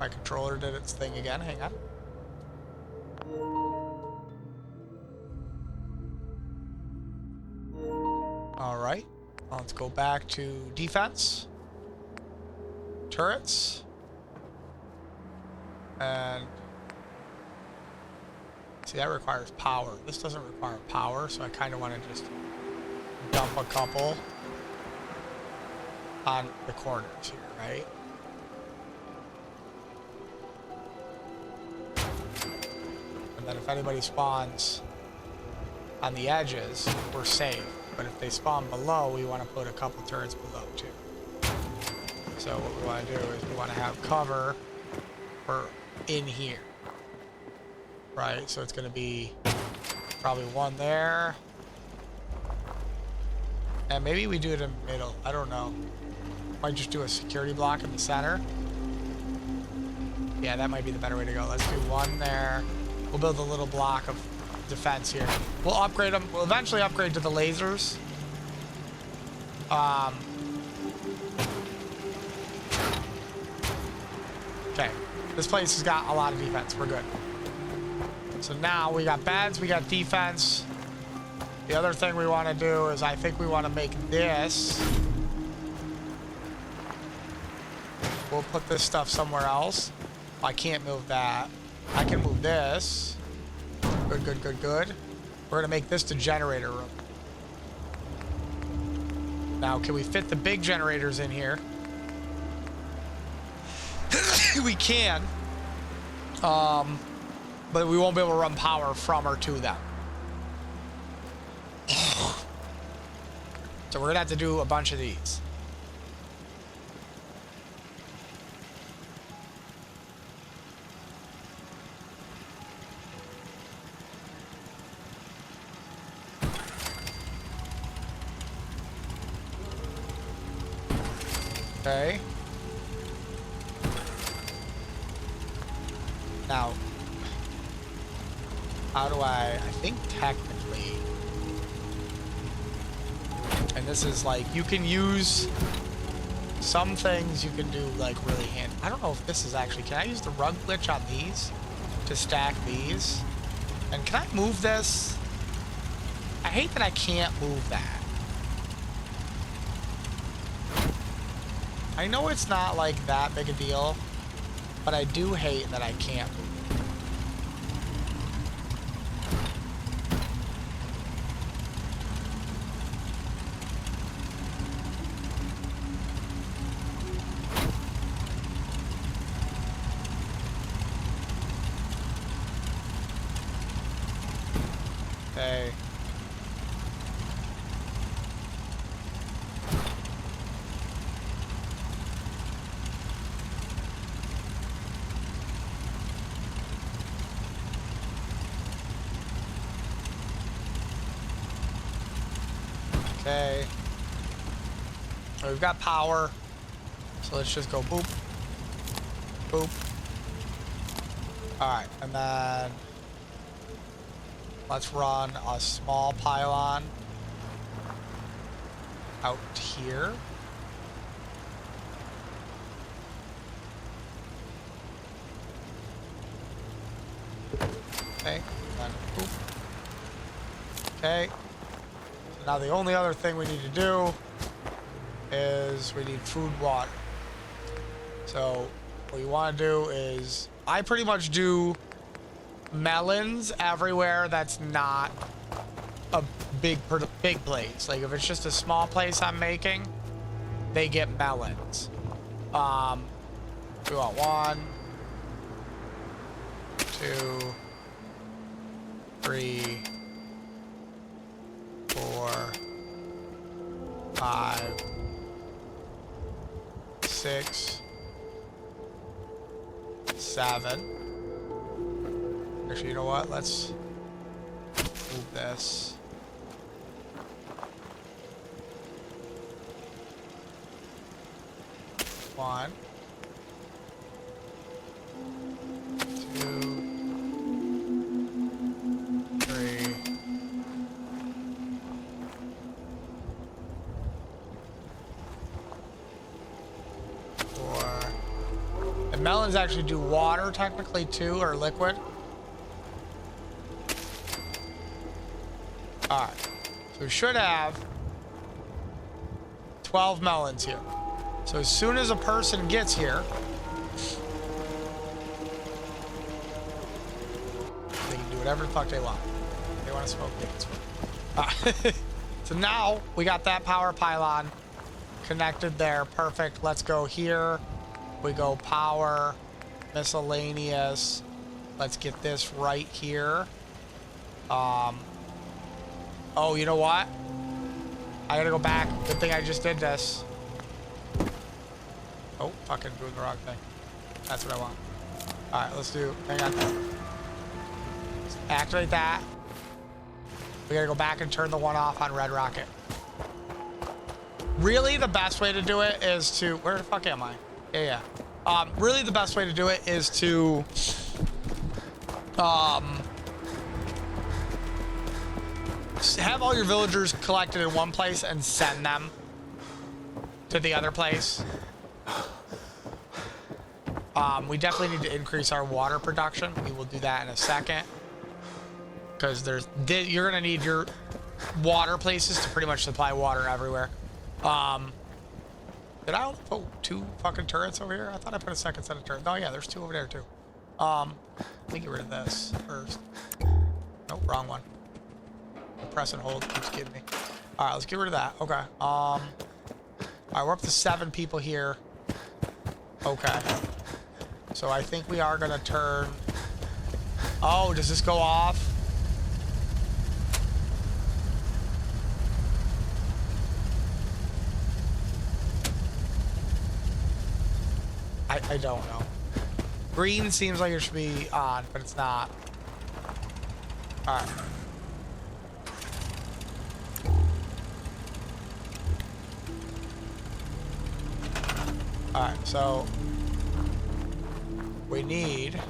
My controller did its thing again. Hang on. All right. Let's go back to defense. Turrets. And see, that requires power. This doesn't require power, so I kind of want to just dump a couple on the corners here, right? And then if anybody spawns on the edges, we're safe. But if they spawn below, we want to put a couple turrets below too. So what we want to do is we want to have cover for in here. Right, so it's going to be probably one there. And maybe we do it in the middle. I don't know. Might just do a security block in the center. Yeah, that might be the better way to go. Let's do one there. We'll build a little block of defense here. We'll upgrade them. We'll eventually upgrade to the lasers. Okay. This place has got a lot of defense. We're good. So now we got beds, we got defense. The other thing we want to do is I think we want to make this. We'll put this stuff somewhere else. I can't move that. I can move this. Good, good, good, good. We're going to make this the generator room. Now, can we fit the big generators in here? We can. But we won't be able to run power from or to them. So we're gonna have to do a bunch of these. Okay. Now, how do I think technically, and this is like, you can use some things you can do like really handy. I don't know if this is actually, can I use the rug glitch on these to stack these? And can I move this? I hate that I can't move that. I know it's not like that big a deal, but I do hate that I can't move. Okay. Okay. So we've got power. So let's just go boop. Boop. Alright, and then let's run a small pylon out here. Okay, then boop. Okay. So now the only other thing we need to do is we need food, water. So what you want to do is, I pretty much do melons everywhere that's not a big place. Like if it's just a small place I'm making, they get melons. We want 1, 2, 3, 4, 5, 6, 7. Actually, you know what? Let's move this. One, 2, 3. And melons actually do water technically too, or liquid. Alright. So we should have 12 melons here. So as soon as a person gets here, they can do whatever the fuck they want. If they want to smoke, they can smoke. So now we got that power pylon connected there. Perfect. Let's go here. We go power, miscellaneous. Let's get this right here. Oh, you know what? I gotta go back. Good thing I just did this. Oh, fucking doing the wrong thing. That's what I want. Alright, let's do, hang on. Let's activate that. We gotta go back and turn the one off on Red Rocket. Really, the best way to do it is to, where the fuck am I? Yeah. Really the best way to do it is to, have all your villagers collected in one place and send them to the other place. We definitely need to increase our water production. We will do that in a second. Because you're gonna need your water places to pretty much supply water everywhere. Did I only put 2 fucking turrets over here? I thought I put a second set of turrets. Oh yeah, there's 2 over there too. Let me get rid of this first. Nope, wrong one. Press and hold keeps getting me. All right, let's get rid of that. Okay. All right, we're up to 7 people here. Okay. So I think we are gonna turn. Oh, does this go off? I don't know. Green seems like it should be on, but it's not. All right. Alright, so we need,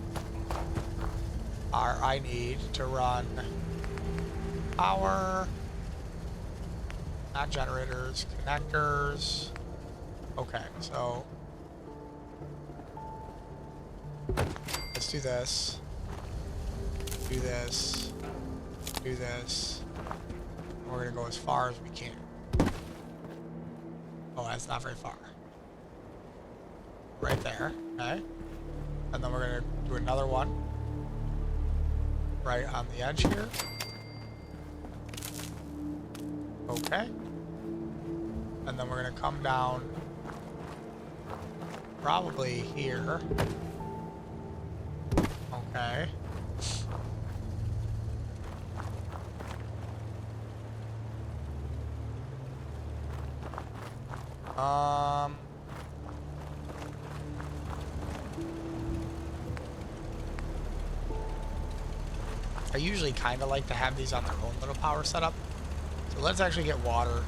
I need to run power, not generators, connectors. Okay, so let's do this, do this, do this. We're gonna go as far as we can. Oh, that's not very far. Right there, okay? And then we're gonna do another one right on the edge here. Okay. And then we're gonna come down probably here. Okay. I usually kind of like to have these on their own little power setup. So let's actually get water.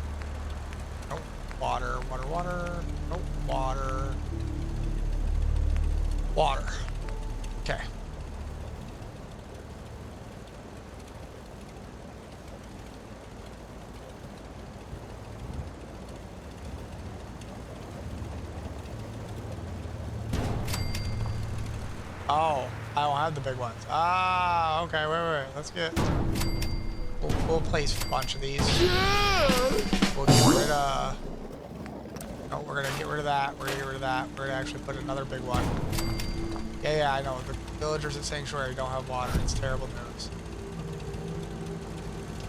Nope. Water, water, water. Nope. Water. Water. Okay. Oh, I don't have the big ones. Ah, okay, wait. Let's get... We'll place a bunch of these. We'll get rid of... No, we're gonna get rid of that. We're gonna get rid of that. We're gonna actually put another big one. Yeah, I know. The villagers at Sanctuary don't have water. It's terrible news.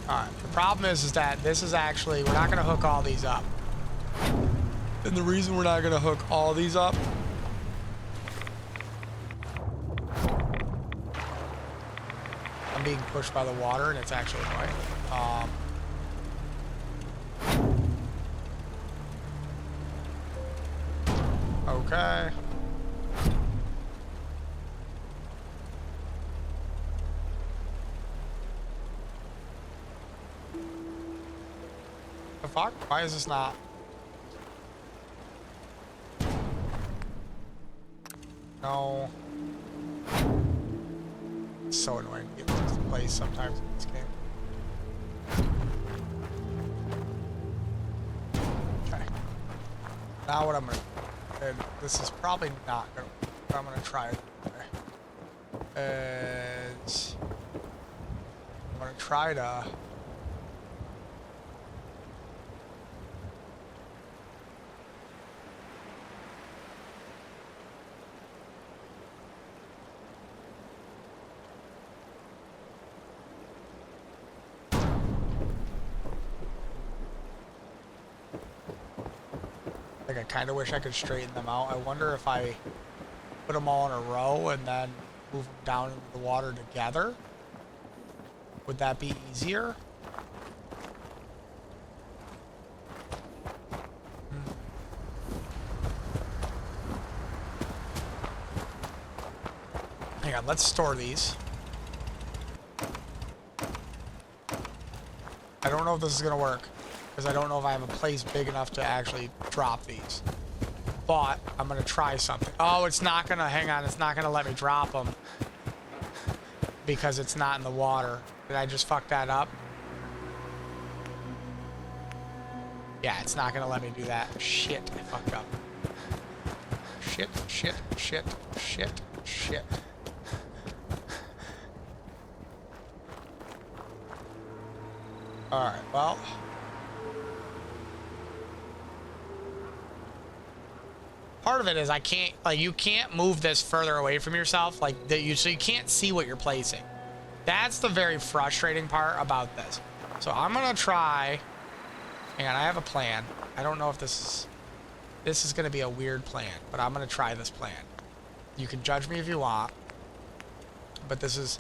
Alright, the problem is that this is actually... We're not gonna hook all these up. And the reason we're not gonna hook all these up... I'm being pushed by the water, and it's actually annoying. Okay. The fuck? Why is this not? No. It's so annoying to get this place sometimes in this game. Okay. Now what I'm gonna do, and this is probably not gonna work, but I'm gonna try it anyway. And I'm gonna try to I kind of wish I could straighten them out. I wonder if I put them all in a row and then move them down into the water together. Would that be easier? Hang on, let's store these. I don't know if this is gonna work, because I don't know if I have a place big enough to actually drop these. But I'm gonna try something. Oh, it's not gonna, hang on, it's not gonna let me drop them because it's not in the water. Did I just fuck that up? Yeah, it's not gonna let me do that. Shit, I fucked up. Shit. Alright, well. Part of it is I can't, like, you can't move this further away from yourself, like, so you can't see what you're placing. That's the very frustrating part about this. So I'm gonna try, and I have a plan. I don't know if this is gonna be a weird plan, but I'm gonna try this plan. You can judge me if you want, but this is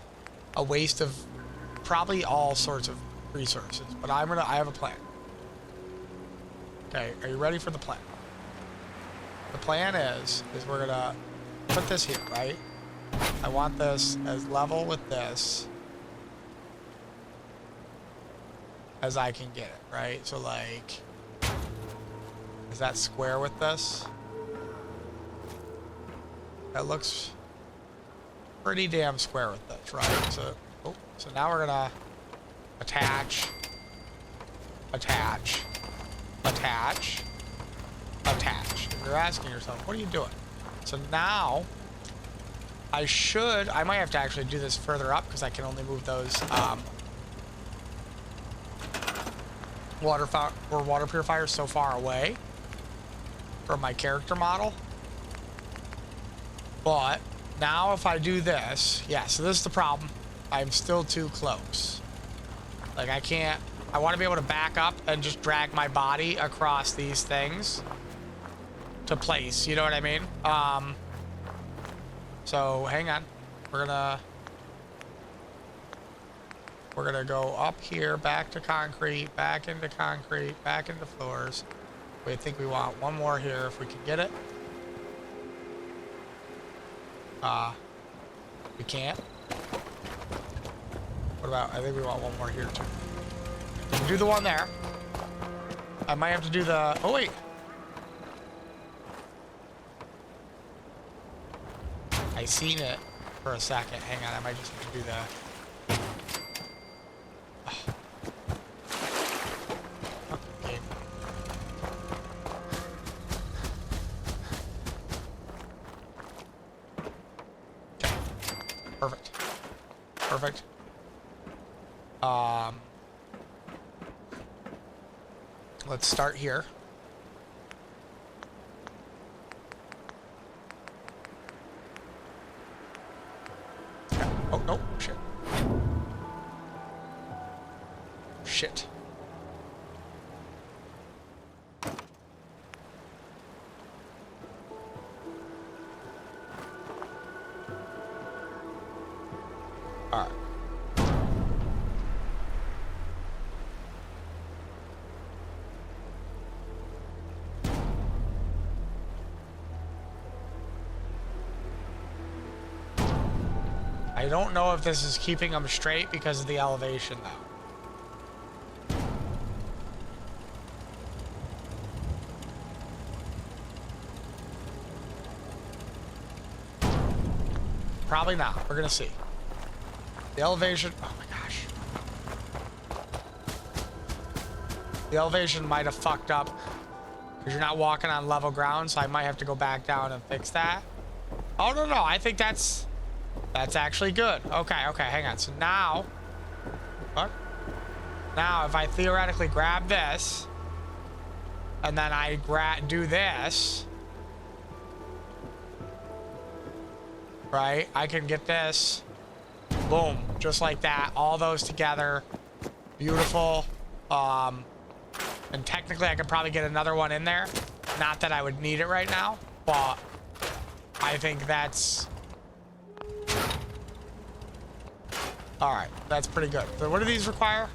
a waste of probably all sorts of resources, but I have a plan. Okay, are you ready for the plan? The plan is we're gonna put this here, right? I want this as level with this as I can get it, right? So like, is that square with this? That looks pretty damn square with this, right? So now we're gonna attach. You're asking yourself, what are you doing? So now, I might have to actually do this further up because I can only move those water purifiers so far away from my character model. But now if I do this, yeah, so this is the problem. I'm still too close. Like I want to be able to back up and just drag my body across these things to place, you know what I mean? So hang on. We're gonna go up here, back to concrete, back into concrete, back into floors. I think we want one more here if we can get it. We can't. What about, I think we want one more here too. We can do the one there. I might have to do the, oh wait. I seen it for a second. Hang on, I might just have to do the... Okay. Okay. Perfect. Perfect. Let's start here. Okay. Oh, no. Shit. Shit. Alright. I don't know if this is keeping them straight because of the elevation, though. Probably not. We're gonna see. The elevation... Oh my gosh. The elevation might have fucked up because you're not walking on level ground, so I might have to go back down and fix that. Oh, no, no. I think that's actually good. Okay, hang on. So now... What? Now, if I theoretically grab this, and then I do this... Right? I can get this. Boom. Just like that. All those together. Beautiful. And technically I could probably get another one in there. Not that I would need it right now, but I think that's... Alright, that's pretty good. So what do these require?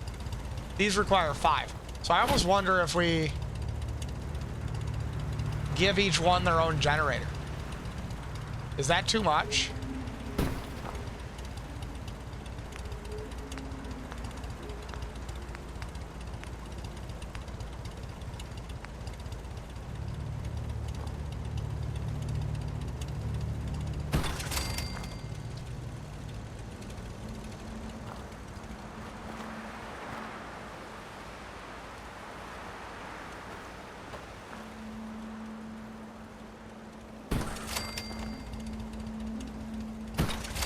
These require 5. So I almost wonder if we give each one their own generator. Is that too much?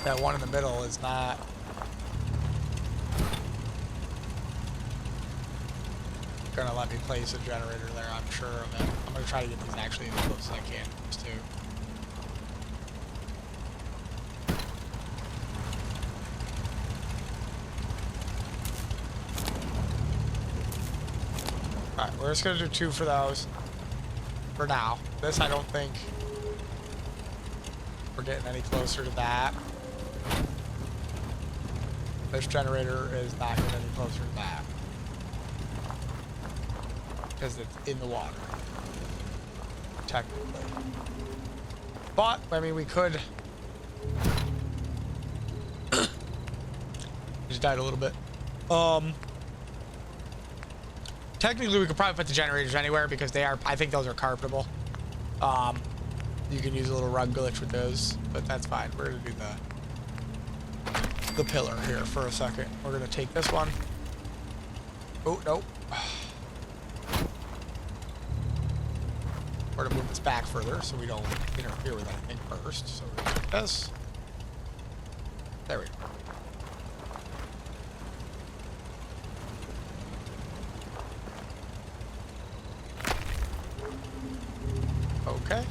That one in the middle is not... gonna let me place a generator there, I'm sure of it. I'm gonna try to get these actually as close as I can, these two. Alright, we're just gonna do 2 for those. For now. This I don't think we're getting any closer to that. This generator is not getting any closer to that. Because it's in the water. Technically. But, I mean, we could... Just died a little bit. Technically, we could probably put the generators anywhere because they are... I think those are carpetable. You can use a little rug glitch with those, but that's fine. We're going to do the pillar here for a second. We're going to take this one. Oh, nope. We're going to move this back further so we don't interfere with anything first. So we're going to take this. There we go. Okay.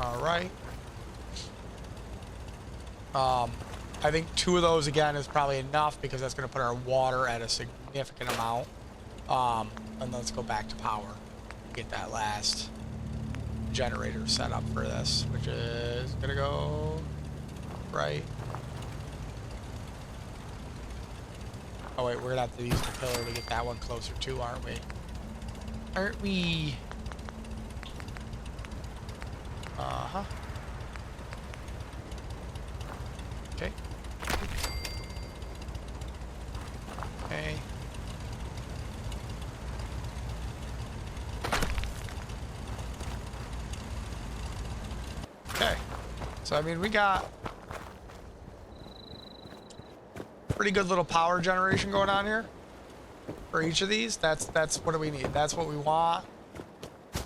All right. I think 2 of those again is probably enough because that's going to put our water at a significant amount. And let's go back to power. Get that last generator set up for this, which is going to go right. Oh wait, we're gonna have to use the pillar to get that one closer too, aren't we? Aren't we? Uh-huh. Okay. Okay. Okay. So I mean, we got pretty good little power generation going on here for each of these. That's what do we need. That's what we want.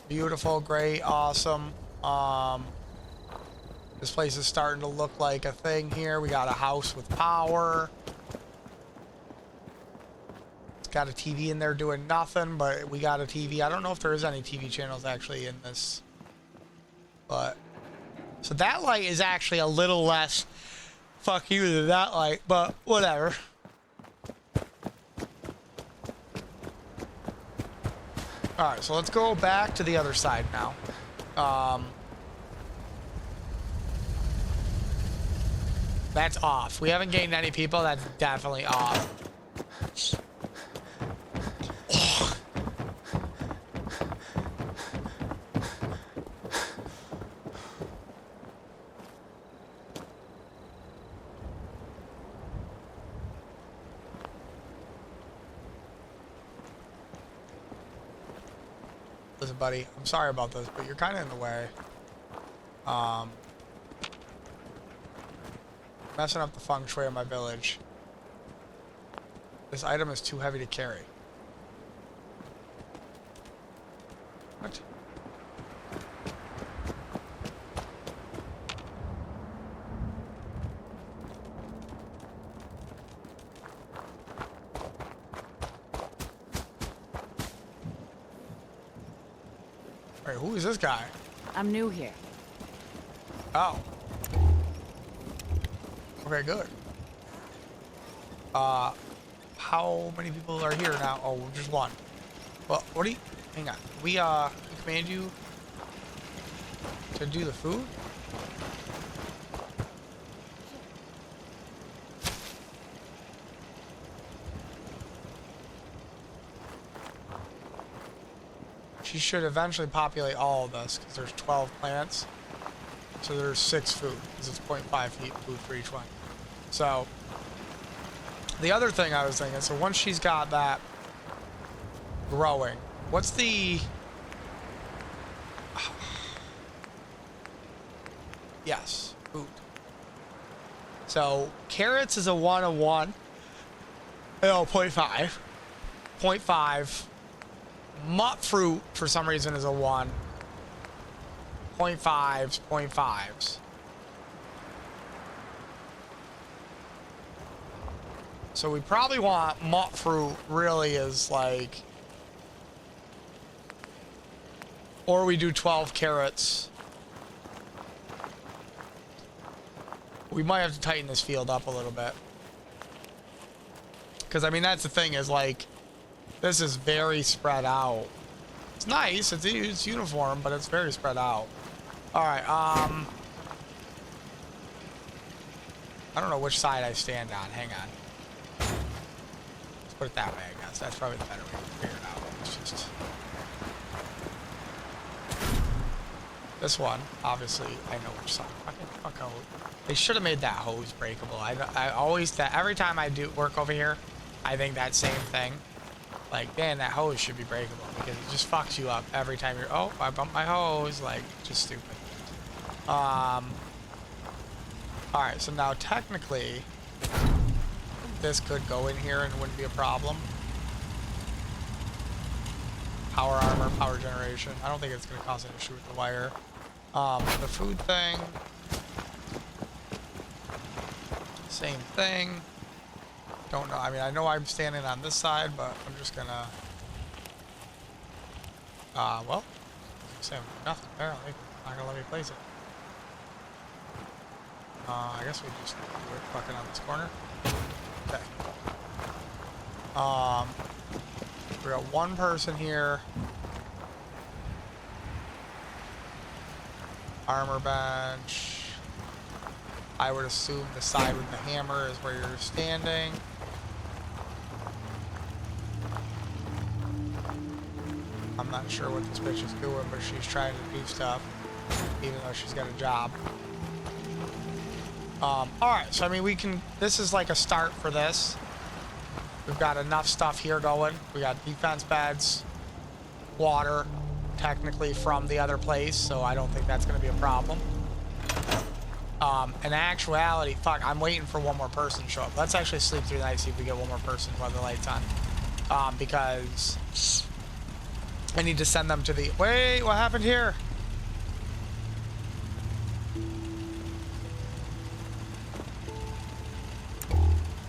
Beautiful, great, awesome. This place is starting to look like a thing here. We got a house with power. It's got a TV in there doing nothing, but we got a TV. I don't know if there is any TV channels actually in this. But, so that light is actually a little less fuck you than that light, but whatever. Alright, so let's go back to the other side now. That's off. We haven't gained any people. That's definitely off. Listen, buddy, I'm sorry about this, but you're kind of in the way. Messing up the feng shui of my village. This item is too heavy to carry. What? Wait, who is this guy? I'm new here. Oh. Okay, good. How many people are here now? Oh, just one. Well, what do you... Hang on. We command you to do the food? She should eventually populate all of this, because there's 12 plants. So there's 6 food, because it's 0.5 food for each one. So, the other thing I was thinking, so once she's got that growing, what's the... Yes, food. So, carrots is a 1 of 1. Oh, 0.5. 0.5. Mut fruit, for some reason, is a 1. 0.5s, 0.5s. So we probably want mut fruit really is like... Or we do 12 carrots. We might have to tighten this field up a little bit. Because, I mean, that's the thing is, like, this is very spread out. It's nice, it's uniform, but it's very spread out. Alright, I don't know which side I stand on. Hang on. Let's put it that way, I guess. That's probably the better way to figure it out. It's just... This one, obviously, I know which side. Fuck hose. They should have made that hose breakable. I always, every time I do work over here, I think that same thing. Like, man, that hose should be breakable because it just fucks you up every time you're, oh, I bumped my hose. Like, just stupid. Alright, so now technically, this could go in here and it wouldn't be a problem. Power armor, power generation. I don't think it's going to cause an issue with the wire. The food thing. Same thing. Don't know. I mean, I know I'm standing on this side, but I'm just gonna... well, same nothing, apparently. Not gonna let me place it. I guess we just do it fucking on this corner. Okay. We got one person here. Armor bench. I would assume the side with the hammer is where you're standing. I'm not sure what this bitch is doing, but she's trying to do stuff, even though she's got a job. Alright, so I mean, we can, this is like a start for this. We've got enough stuff here going. We got defense beds, water, technically from the other place, so I don't think that's going to be a problem. In actuality, fuck, I'm waiting for one more person to show up. Let's actually sleep through the night, see if we get one more person while the light's on. Because I need to send them to the... Wait, what happened here?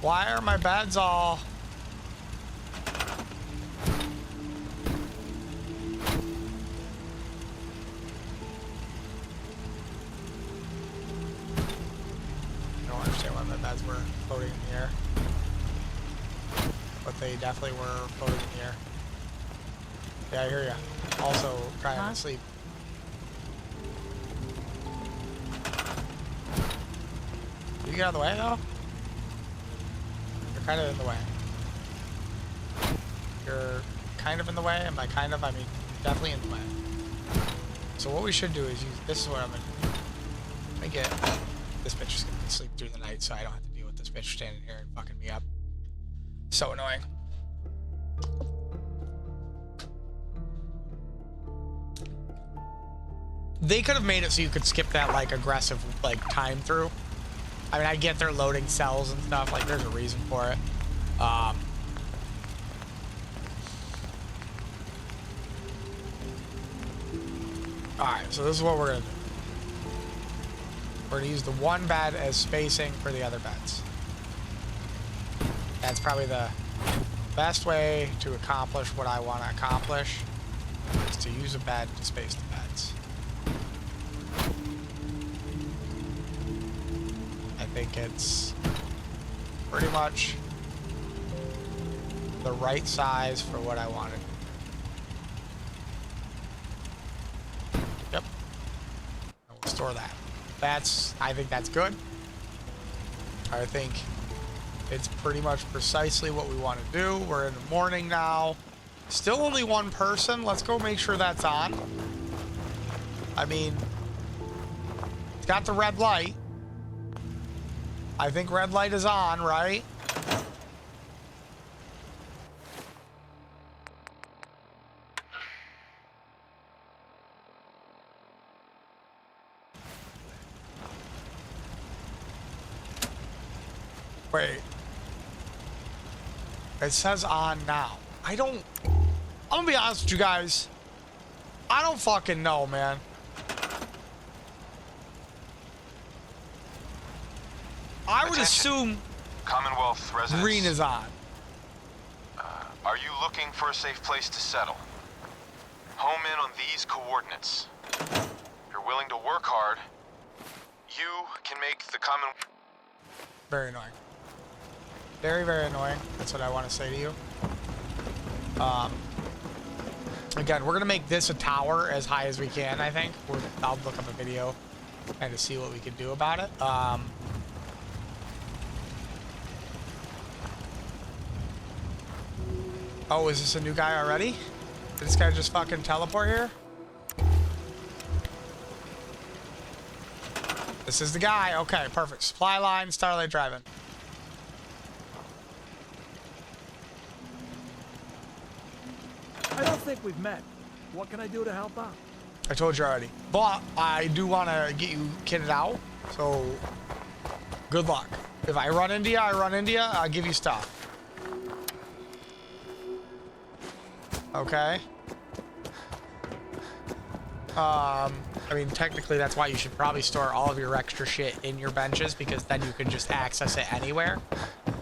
Why are my beds all... I don't understand why my beds were floating in the air. But they definitely were floating in the air. Yeah, I hear ya. Also, trying to sleep. Did you get out of the way, though? You're kind of in the way. You're kind of in the way, and by kind of, I mean definitely in the way. So what we should do is use, this is what I'm gonna do. Let me get, this bitch is gonna sleep through the night, so I don't have to deal with this bitch standing here and fucking me up. So annoying. They could have made it so you could skip that, like, aggressive, like, time through. I mean, I get they're loading cells and stuff, like, there's a reason for it. Alright, so this is what we're gonna do. We're gonna use the one bed as spacing for the other beds. That's probably the best way to accomplish what I want to accomplish, is to use a bed to space the beds. I think it's pretty much the right size for what I wanted. Yep. I will store that. I think that's good. I think it's pretty much precisely what we want to do. We're in the morning now. Still only one person. Let's go make sure that's on. I mean, it's got the red light. I think red light is on, right? Wait. It says on now. I'm gonna be honest with you guys. I don't fucking know, man. I would assume Commonwealth residents. green is on. Are you looking for a safe place to settle? Home in on these coordinates. If you're willing to work hard, you can make the common... Very annoying. Very, very annoying. That's what I want to say to you. Again, we're going to make this a tower as high as we can, I think. I'll look up a video and to see what we can do about it. Oh, is this a new guy already? Did this guy just fucking teleport here? This is the guy. Okay, perfect. Supply line, Starlight Driving. I don't think we've met. What can I do to help out? I told you already. But I do want to get you kitted out. So, good luck. If I run into you, I'll give you stuff. Okay. I mean, technically, that's why you should probably store all of your extra shit in your benches, because then you can just access it anywhere.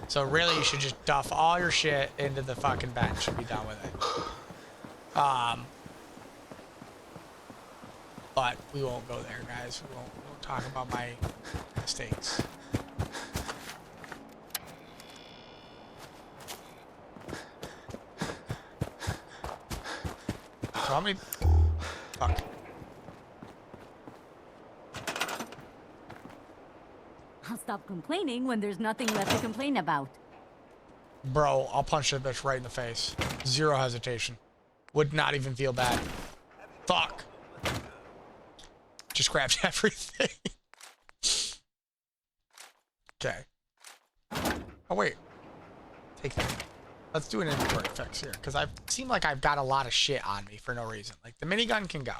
So really, you should just duff all your shit into the fucking bench and be done with it. But we won't go there, guys. We won't talk about my mistakes. So how many... Fuck. I'll stop complaining when there's nothing left to complain about. Bro, I'll punch that bitch right in the face. Zero hesitation. Would not even feel bad. Fuck. Just grabbed everything. Okay. Oh, wait. Take that. Let's do an inventory fix here, because I seem like I've got a lot of shit on me for no reason. Like, the minigun can go.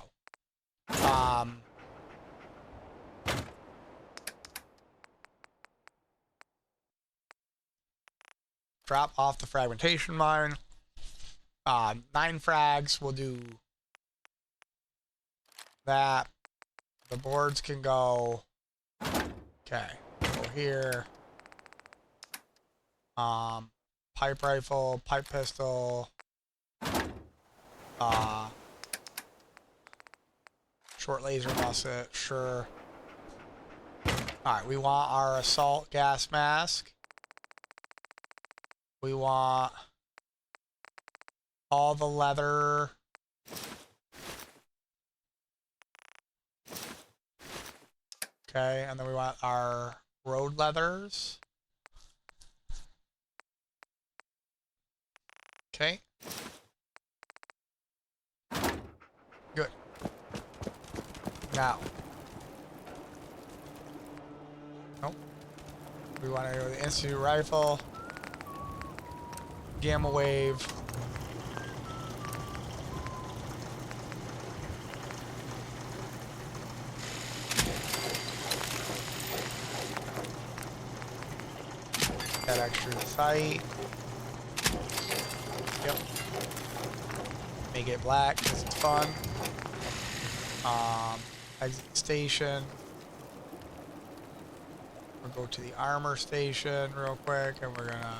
Drop off the fragmentation mine. 9 frags. We'll do that. The boards can go. Okay. Go here. Pipe rifle, pipe pistol, short laser musket, sure. Alright, we want our assault gas mask. We want all the leather. Okay, and then we want our road leathers. Okay. Good. Now. Nope. We want to go to the Institute rifle. Gamma wave. That extra sight. Yep. Make it black because it's fun. Exit station. We'll go to the armor station real quick, and we're gonna.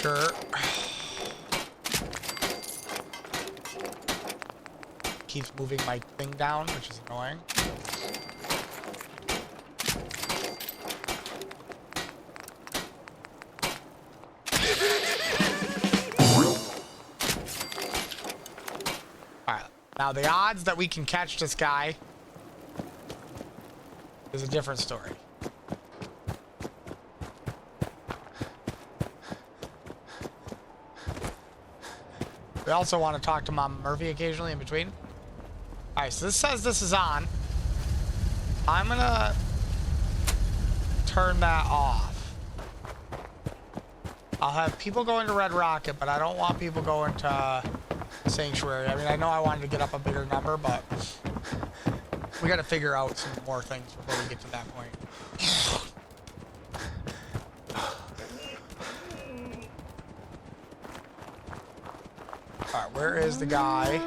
Sure. Keeps moving my thing down, which is annoying. Alright, now the odds that we can catch this guy is a different story. We also want to talk to Mama Murphy occasionally in between. Alright, so this says this is on. I'm gonna turn that off. I'll have people going to Red Rocket, but I don't want people going to Sanctuary. I mean, I know I wanted to get up a bigger number, but we gotta figure out some more things before we get to that point. Alright, where is the guy?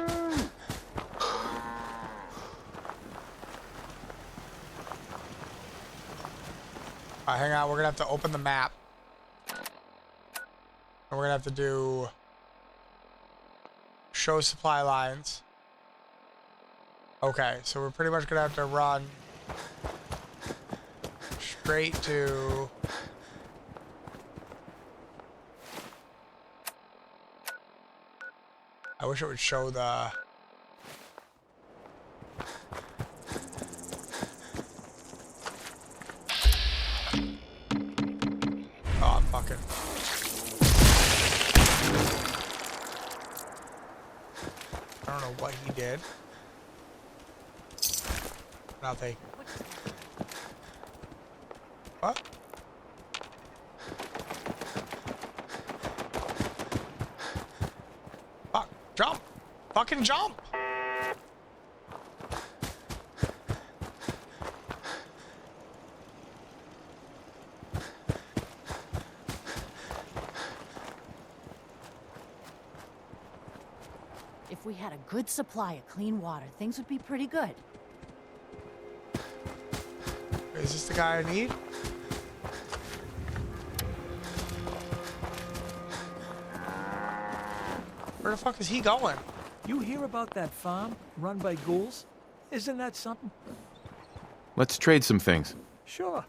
Alright, hang on. We're gonna have to open the map. And we're gonna have to do show supply lines. Okay, so we're pretty much gonna have to run straight to I wish it would show the oh, I'm fucking I don't know what he did. Nothing. What? Fuck. Jump! Fucking jump! If we had a good supply of clean water, things would be pretty good. Is this the guy I need? Where the fuck is he going? You hear about that farm run by ghouls? Isn't that something? Let's trade some things. Sure.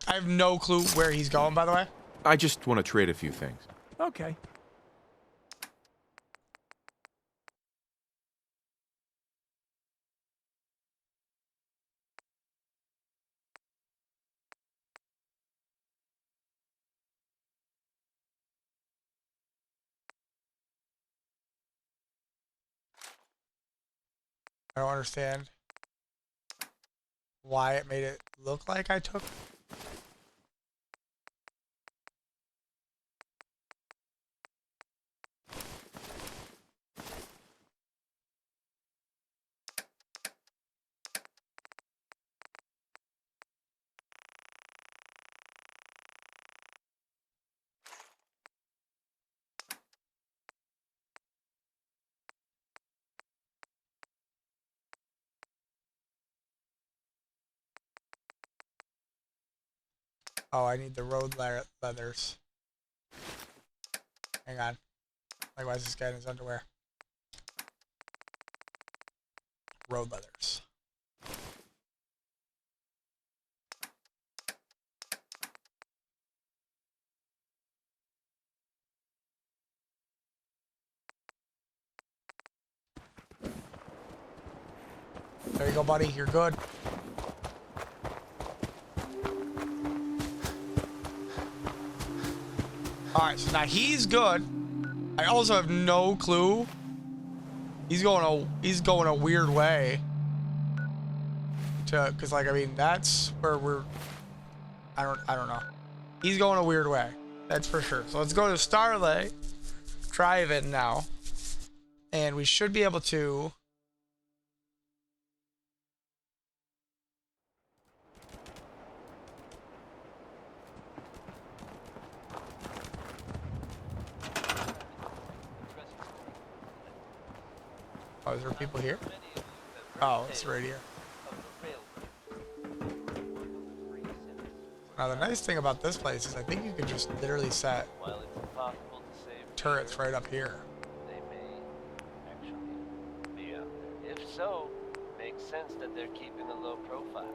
I have no clue where he's going, by the way. I just want to trade a few things. Okay. I don't understand why it made it look like I took. Oh, I need the road leathers. Hang on. Like, why is this guy in his underwear? Road leathers. There you go, buddy. You're good. Alright, so now he's good. I also have no clue. He's going a weird way. Cause like, I mean, that's where we're, I don't know. He's going a weird way. That's for sure. So let's go to Starlight Drive-In now. And we should be able to. Oh, is there people here? Oh, it's right here. Now the nice thing about this place is I think you can just literally set turrets right up here. They may actually be out there. If so, makes sense that they're keeping a low profile.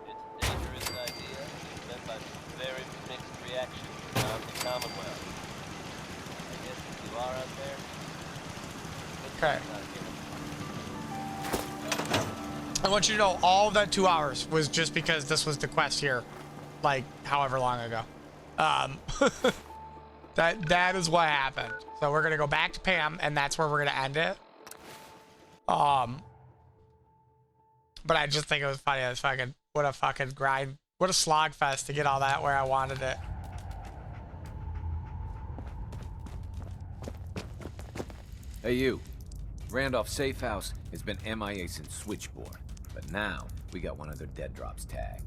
It's a dangerous idea, met by very mixed reactions around the Commonwealth. I guess if you are out there, okay. I want you to know all of that 2 hours was just because this was the quest here, like however long ago. That is what happened. So we're gonna go back to Pam, and that's where we're gonna end it. But I just think it was funny. It was fucking, what a fucking grind, what a slog fest to get all that where I wanted it. Hey, you. Randolph Safe House has been MIA since Switchboard, but now we got one of their dead drops tagged.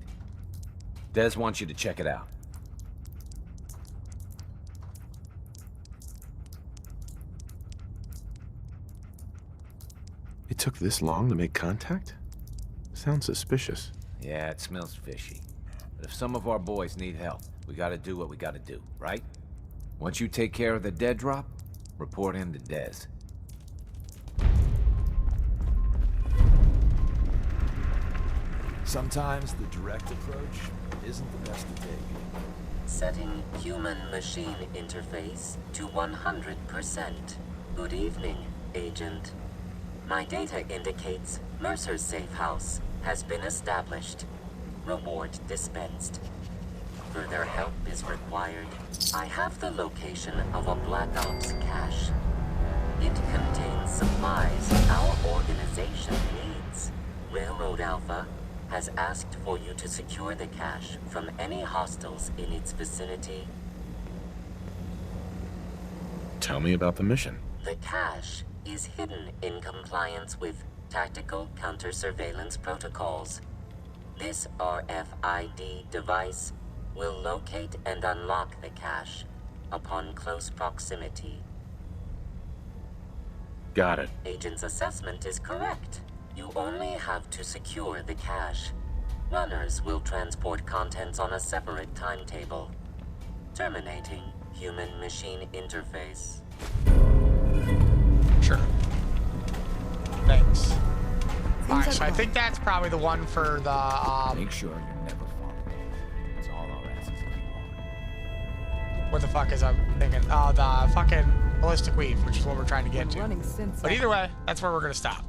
Des wants you to check it out. It took this long to make contact? Sounds suspicious. Yeah, it smells fishy. But if some of our boys need help, we gotta do what we gotta do, right? Once you take care of the dead drop, report in to Des. Sometimes the direct approach isn't the best to take. Setting human-machine interface to 100%. Good evening, Agent. My data indicates Mercer's safe house has been established. Reward dispensed. Further help is required. I have the location of a Black Ops cache. It contains supplies our organization needs. Railroad Alpha has asked for you to secure the cache from any hostiles in its vicinity. Tell me about the mission. The cache is hidden in compliance with tactical counter-surveillance protocols. This RFID device will locate and unlock the cache upon close proximity. Got it. Agent's assessment is correct. You only have to secure the cache. Runners will transport contents on a separate timetable. Terminating human-machine interface. Sure. Thanks. Alright, so I think that's probably the one for the, Make sure you're never falling. It's all our asses if you are. what the fuck is I'm thinking? Oh, the fucking ballistic weave, which is what we're trying to get to. But either way, that's where we're gonna stop.